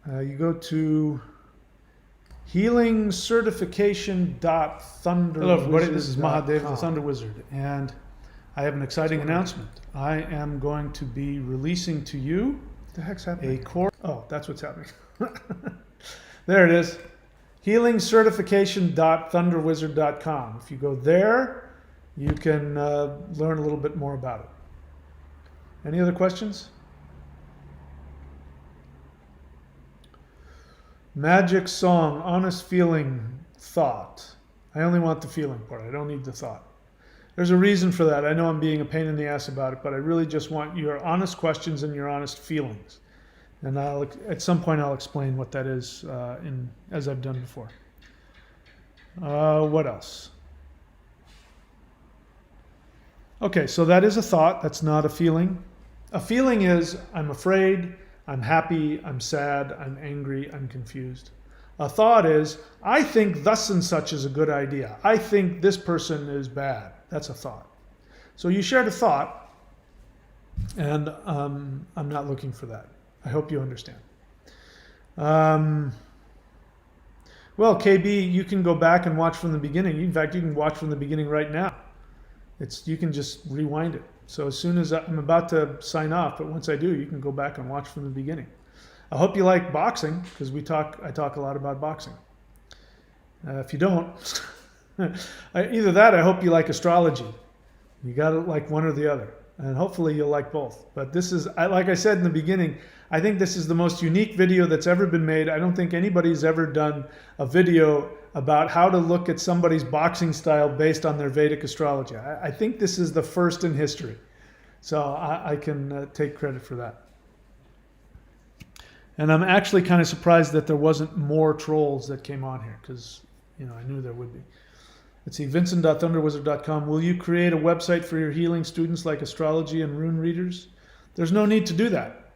You go to healingcertification.thunderwizard.com. Hello everybody, this is Mahadev, the Thunder Wizard, and I have an exciting announcement. I am going to be releasing to you what the heck's happening? A course. Oh, that's what's happening. There it is. healingcertification.thunderwizard.com. If you go there, you can learn a little bit more about it. Any other questions? Magic song, honest feeling, thought. I only want the feeling part. I don't need the thought. There's a reason for that. I know I'm being a pain in the ass about it, but I really just want your honest questions and your honest feelings. And at some point I'll explain what that is as I've done before. What else? Okay, so that is a thought. That's not a feeling. A feeling is I'm afraid, I'm happy, I'm sad, I'm angry, I'm confused. A thought is I think thus and such is a good idea. I think this person is bad. That's a thought. So you shared a thought, and I'm not looking for that. I hope you understand. Well, KB, you can go back and watch from the beginning. In fact, you can watch from the beginning right now. You can just rewind it. So as soon as I'm about to sign off, but once I do, you can go back and watch from the beginning. I hope you like boxing, because I talk a lot about boxing. If you don't, either that, I hope you like astrology. You got to like one or the other, and hopefully you'll like both. But this is, like I said in the beginning, I think this is the most unique video that's ever been made. I don't think anybody's ever done a video about how to look at somebody's boxing style based on their Vedic astrology. I think this is the first in history. So I can take credit for that. And I'm actually kind of surprised that there wasn't more trolls that came on here, because I knew there would be. Let's see, vincent.thunderwizard.com. Will you create a website for your healing students like astrology and rune readers? There's no need to do that.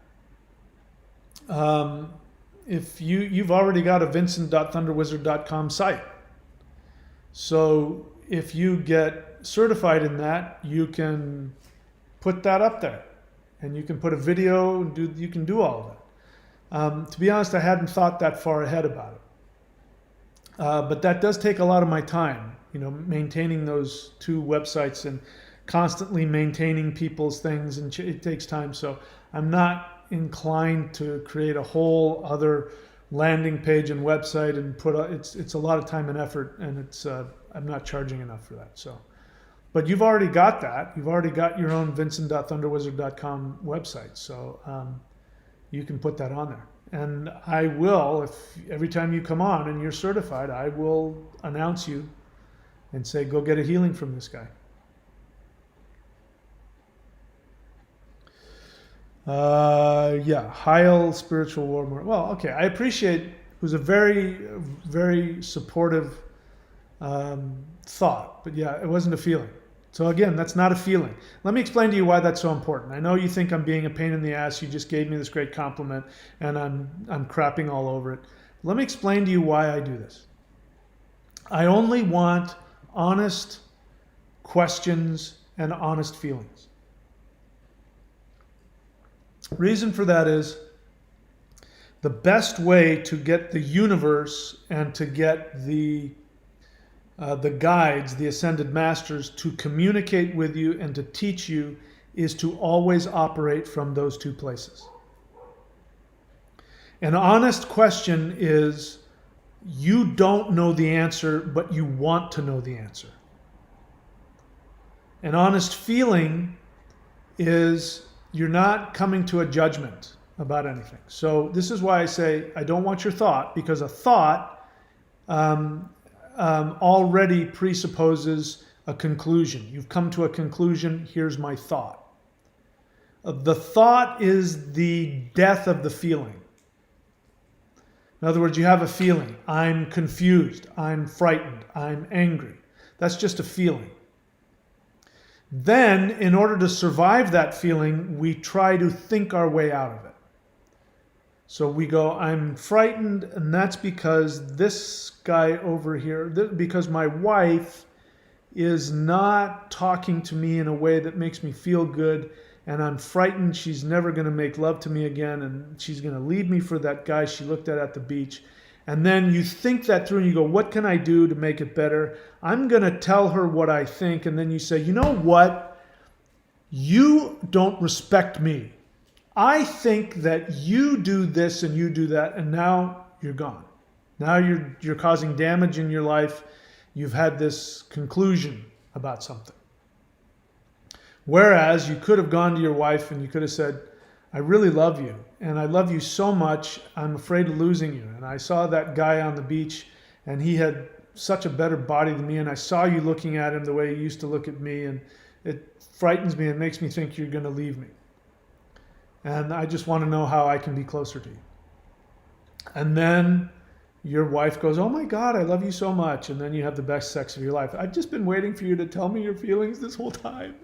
If you've already got a vincent.thunderwizard.com site. So if you get certified in that, you can put that up there, and you can put a video, and you can do all of that. To be honest, I hadn't thought that far ahead about it. But that does take a lot of my time, maintaining those two websites and constantly maintaining people's things, and it takes time. So I'm not inclined to create a whole other landing page and website and it's a lot of time and effort, and I'm not charging enough for that. So, but you've already got that. You've already got your own vincent.thunderwizard.com website. So you can put that on there. And I will, if every time you come on and you're certified, I will announce you and say, go get a healing from this guy. Heil spiritual war. Well, okay, I appreciate it. Was a very, very supportive thought, but yeah, it wasn't a feeling. So again, that's not a feeling. Let me explain to you why that's so important. I know you think I'm being a pain in the ass. You just gave me this great compliment, and I'm crapping all over it. Let me explain to you why I do this. I only want honest questions and honest feelings. Reason for that is the best way to get the universe and to get the guides, the ascended masters, to communicate with you and to teach you is to always operate from those two places. An honest question is you don't know the answer, but you want to know the answer. An honest feeling is you're not coming to a judgment about anything. So this is why I say I don't want your thought, because a thought already presupposes a conclusion. You've come to a conclusion, here's my thought. The thought is the death of the feeling. In other words, you have a feeling. I'm confused, I'm frightened, I'm angry. That's just a feeling. Then, in order to survive that feeling, we try to think our way out of it. So we go, I'm frightened, and that's because this guy over here, because my wife is not talking to me in a way that makes me feel good, and I'm frightened she's never going to make love to me again, and she's going to leave me for that guy she looked at the beach. And then you think that through and you go, what can I do to make it better? I'm going to tell her what I think. And then you say, you know what? You don't respect me. I think that you do this and you do that, and now you're gone. Now you're causing damage in your life. You've had this conclusion about something. Whereas you could have gone to your wife and you could have said, I really love you, and I love you so much, I'm afraid of losing you. And I saw that guy on the beach, and he had such a better body than me, and I saw you looking at him the way you used to look at me, and it frightens me and makes me think you're going to leave me. And I just want to know how I can be closer to you. And then your wife goes, oh my God, I love you so much. And then you have the best sex of your life. I've just been waiting for you to tell me your feelings this whole time.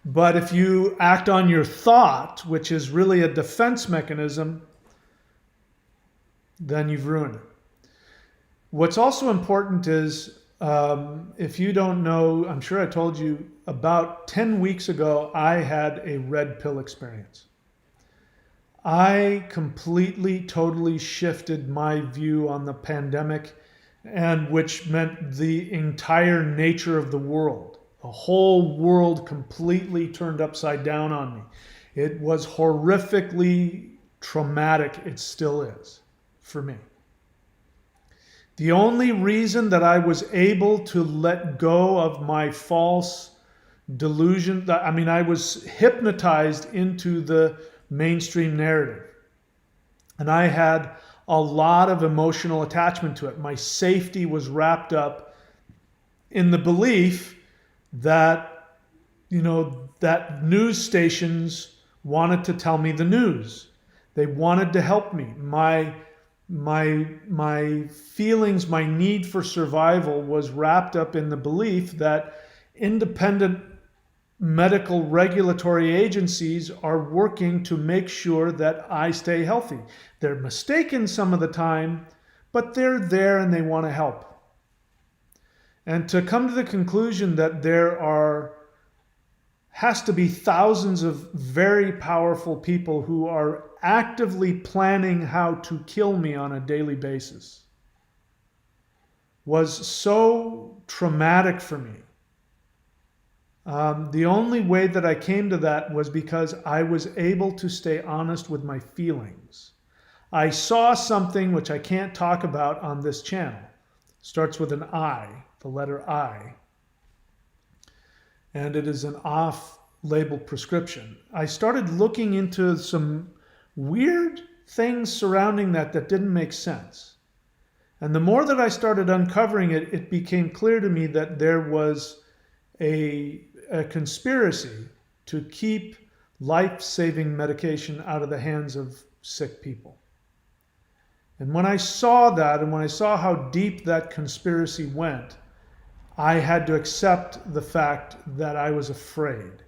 But if you act on your thought, which is really a defense mechanism, then you've ruined it. What's also important is, if you don't know, I'm sure I told you, about 10 weeks ago, I had a red pill experience. I completely, totally shifted my view on the pandemic, and which meant the entire nature of the world. The whole world completely turned upside down on me. It was horrifically traumatic. It still is for me. The only reason that I was able to let go of my false delusion, I was hypnotized into the mainstream narrative. And I had a lot of emotional attachment to it. My safety was wrapped up in the belief that, that news stations wanted to tell me the news. They wanted to help me. My feelings, my need for survival was wrapped up in the belief that independent medical regulatory agencies are working to make sure that I stay healthy. They're mistaken some of the time, but they're there and they want to help. And to come to the conclusion that there has to be thousands of very powerful people who are actively planning how to kill me on a daily basis was so traumatic for me. The only way that I came to that was because I was able to stay honest with my feelings. I saw something which I can't talk about on this channel. Starts with an I, the letter I. And it is an off-label prescription. I started looking into some weird things surrounding that didn't make sense. And the more that I started uncovering it, it became clear to me that there was a conspiracy to keep life-saving medication out of the hands of sick people. And when I saw that, and when I saw how deep that conspiracy went, I had to accept the fact that I was afraid.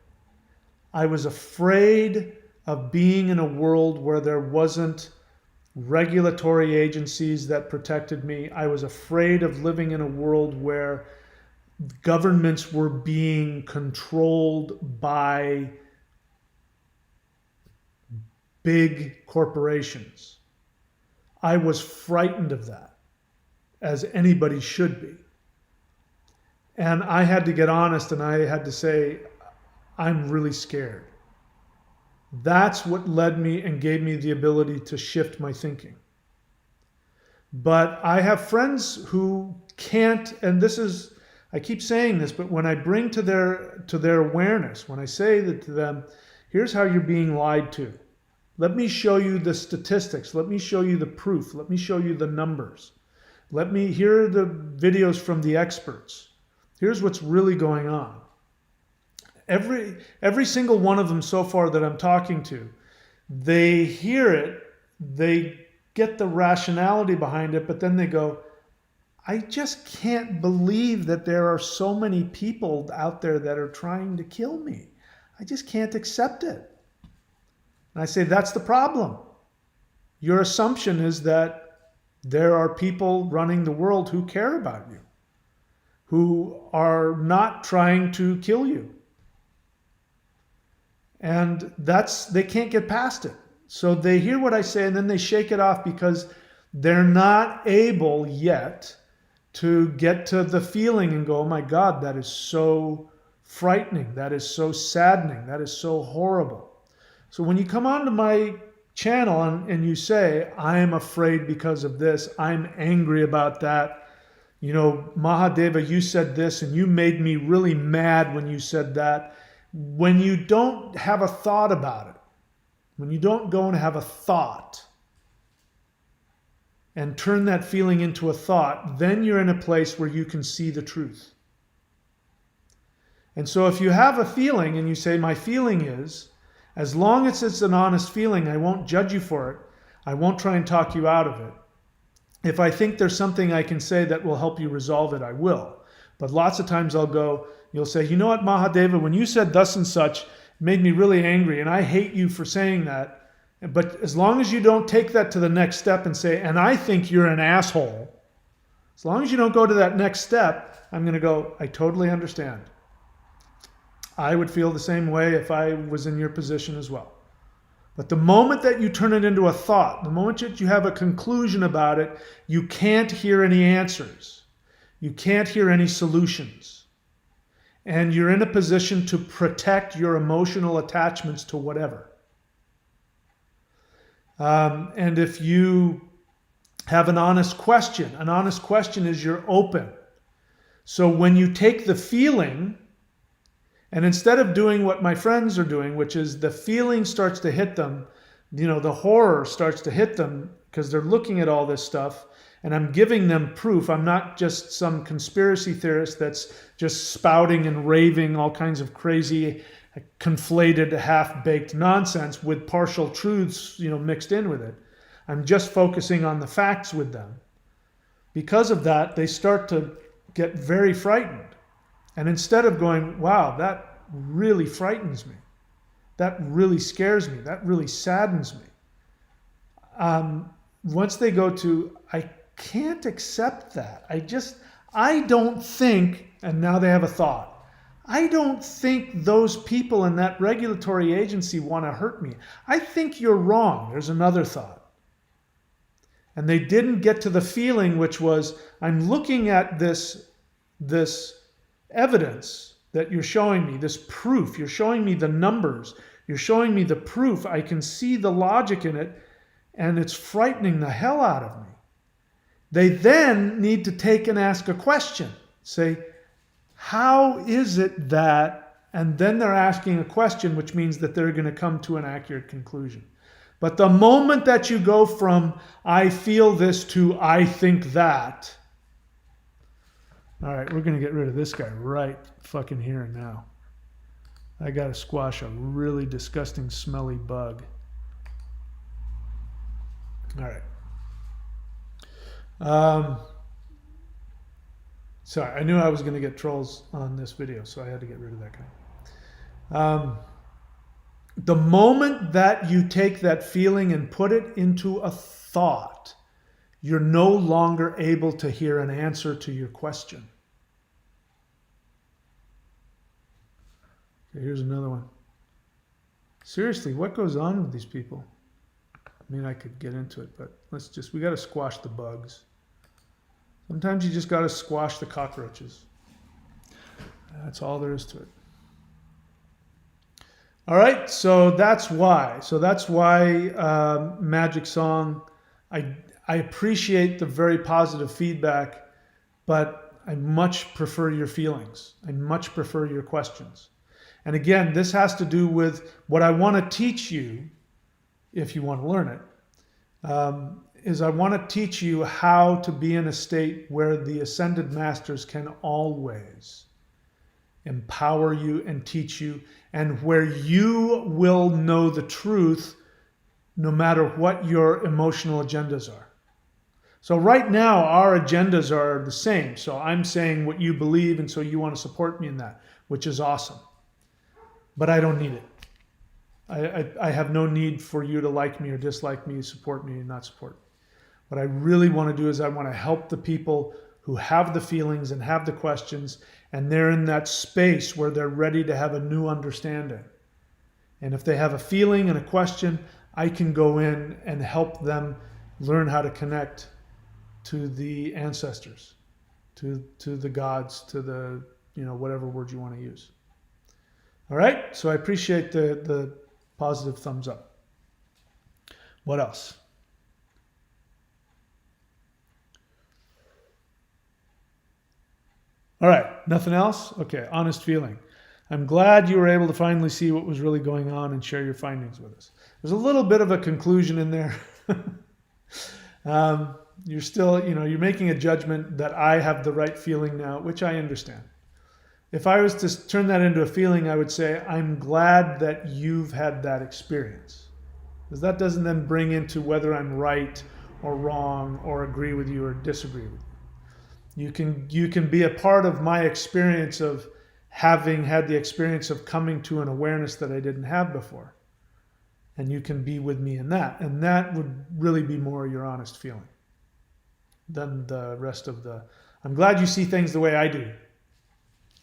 I was afraid of being in a world where there wasn't regulatory agencies that protected me. I was afraid of living in a world where governments were being controlled by big corporations. I was frightened of that, as anybody should be. And I had to get honest, and I had to say, I'm really scared. That's what led me and gave me the ability to shift my thinking. But I have friends who can't, and this is, I keep saying this, but when I bring to their awareness, when I say that to them, here's how you're being lied to. Let me show you the statistics. Let me show you the proof. Let me show you the numbers. Here are the videos from the experts. Here's what's really going on. Every single one of them so far that I'm talking to, they hear it, they get the rationality behind it, but then they go, I just can't believe that there are so many people out there that are trying to kill me. I just can't accept it. And I say, that's the problem. Your assumption is that there are people running the world who care about you, who are not trying to kill you. And they can't get past it. So they hear what I say and then they shake it off because they're not able yet to get to the feeling and go, oh my God, that is so frightening. That is so saddening. That is so horrible. So when you come onto my channel and you say, I am afraid because of this, I'm angry about that, Mahadeva, you said this and you made me really mad when you said that. When you don't have a thought about it, when you don't go and have a thought, and turn that feeling into a thought, then you're in a place where you can see the truth. And so if you have a feeling and you say, my feeling is, as long as it's an honest feeling, I won't judge you for it. I won't try and talk you out of it. If I think there's something I can say that will help you resolve it, I will. But lots of times you'll say, you know what, Mahadeva, when you said thus and such, it made me really angry, and I hate you for saying that. But as long as you don't take that to the next step and say, and I think you're an asshole, as long as you don't go to that next step, I'm going to go, I totally understand. I would feel the same way if I was in your position as well. But the moment that you turn it into a thought, the moment that you have a conclusion about it, you can't hear any answers. You can't hear any solutions. And you're in a position to protect your emotional attachments to whatever. And if you have an honest question is you're open. So when you take the feeling, and instead of doing what my friends are doing, which is the feeling starts to hit them, the horror starts to hit them because they're looking at all this stuff, and I'm giving them proof. I'm not just some conspiracy theorist that's just spouting and raving all kinds of crazy, conflated, half-baked nonsense with partial truths, mixed in with it. I'm just focusing on the facts with them. Because of that, they start to get very frightened. And instead of going, wow, that really frightens me, that really scares me, that really saddens me, once they go to, I can't accept that. I don't think, and now they have a thought, I don't think those people in that regulatory agency want to hurt me. I think you're wrong. There's another thought. And they didn't get to the feeling, which was, I'm looking at this evidence that you're showing me, this proof. You're showing me the numbers. You're showing me the proof. I can see the logic in it, and it's frightening the hell out of me. They then need to take and ask a question. Say, how is it that, and then they're asking a question, which means that they're going to come to an accurate conclusion. But the moment that you go from, I feel this, to I think that, all right, we're going to get rid of this guy right fucking here and now. I got to squash a really disgusting, smelly bug. All right. Sorry, I knew I was going to get trolls on this video, so I had to get rid of that guy. The moment that you take that feeling and put it into a thought, you're no longer able to hear an answer to your question. Okay, here's another one. Seriously, what goes on with these people? I mean, I could get into it, but we got to squash the bugs. Sometimes you just got to squash the cockroaches. That's all there is to it. All right, so that's why. Magic Song, I appreciate the very positive feedback, but I much prefer your feelings. I much prefer your questions. And again, this has to do with what I want to teach you, if you want to learn it, is I want to teach you how to be in a state where the Ascended Masters can always empower you and teach you, and where you will know the truth no matter what your emotional agendas are. So right now, our agendas are the same. So I'm saying what you believe, and so you want to support me in that, which is awesome. But I don't need it. I have no need for you to like me or dislike me, support me or not support me. What I really want to do is I want to help the people who have the feelings and have the questions, and they're in that space where they're ready to have a new understanding. And if they have a feeling and a question, I can go in and help them learn how to connect to the ancestors, to the gods, to the, whatever word you want to use. All right, so I appreciate the positive thumbs up. What else? All right, nothing else? Okay, honest feeling. I'm glad you were able to finally see what was really going on and share your findings with us. There's a little bit of a conclusion in there. you're still, you're making a judgment that I have the right feeling now, which I understand. If I was to turn that into a feeling, I would say, I'm glad that you've had that experience. Because that doesn't then bring into whether I'm right or wrong or agree with you or disagree with you. You can be a part of my experience of having had the experience of coming to an awareness that I didn't have before. And you can be with me in that. And that would really be more your honest feeling than the rest of the, I'm glad you see things the way I do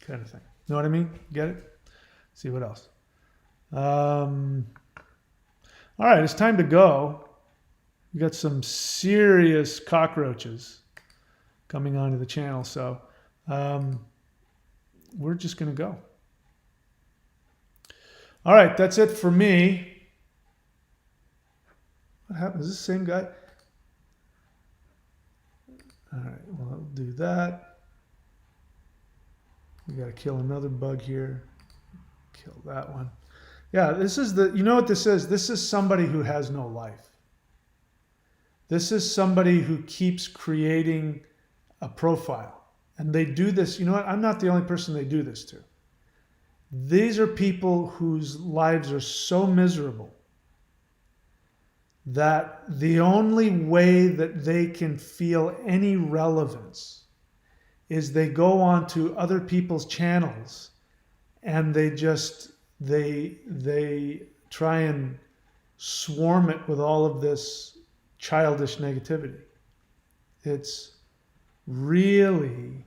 kind of thing. Know what I mean? Get it? See what else. All right, it's time to go. We got some serious cockroaches coming onto the channel, so we're just going to go. All right, that's it for me. What happened? Is this the same guy? All right, well, I'll do that. We got to kill another bug here. Kill that one. Yeah, this is you know what this is? This is somebody who has no life. This is somebody who keeps creating a profile. And they do this, you know what? I'm not the only person they do this to. These are people whose lives are so miserable that the only way that they can feel any relevance is they go on to other people's channels and they try and swarm it with all of this childish negativity. It's really,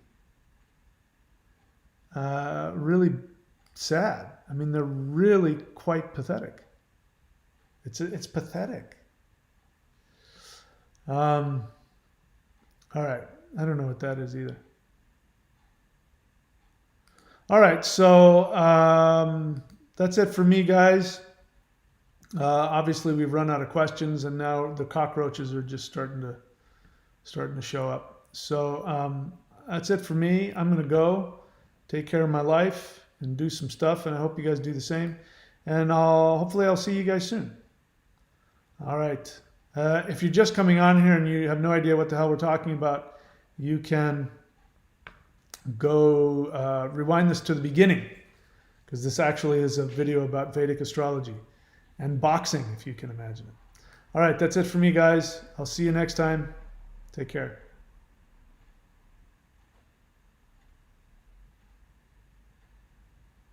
really sad. I mean, they're really quite pathetic. It's pathetic. All right. I don't know what that is either. All right. So that's it for me, guys. Obviously, we've run out of questions, and now the cockroaches are just starting to show up. So that's it for me. I'm going to go take care of my life and do some stuff, and I hope you guys do the same. And hopefully I'll see you guys soon. All right. If you're just coming on here and you have no idea what the hell we're talking about, you can go rewind this to the beginning, because this actually is a video about Vedic astrology and boxing, if you can imagine it. All right, that's it for me, guys. I'll see you next time. Take care.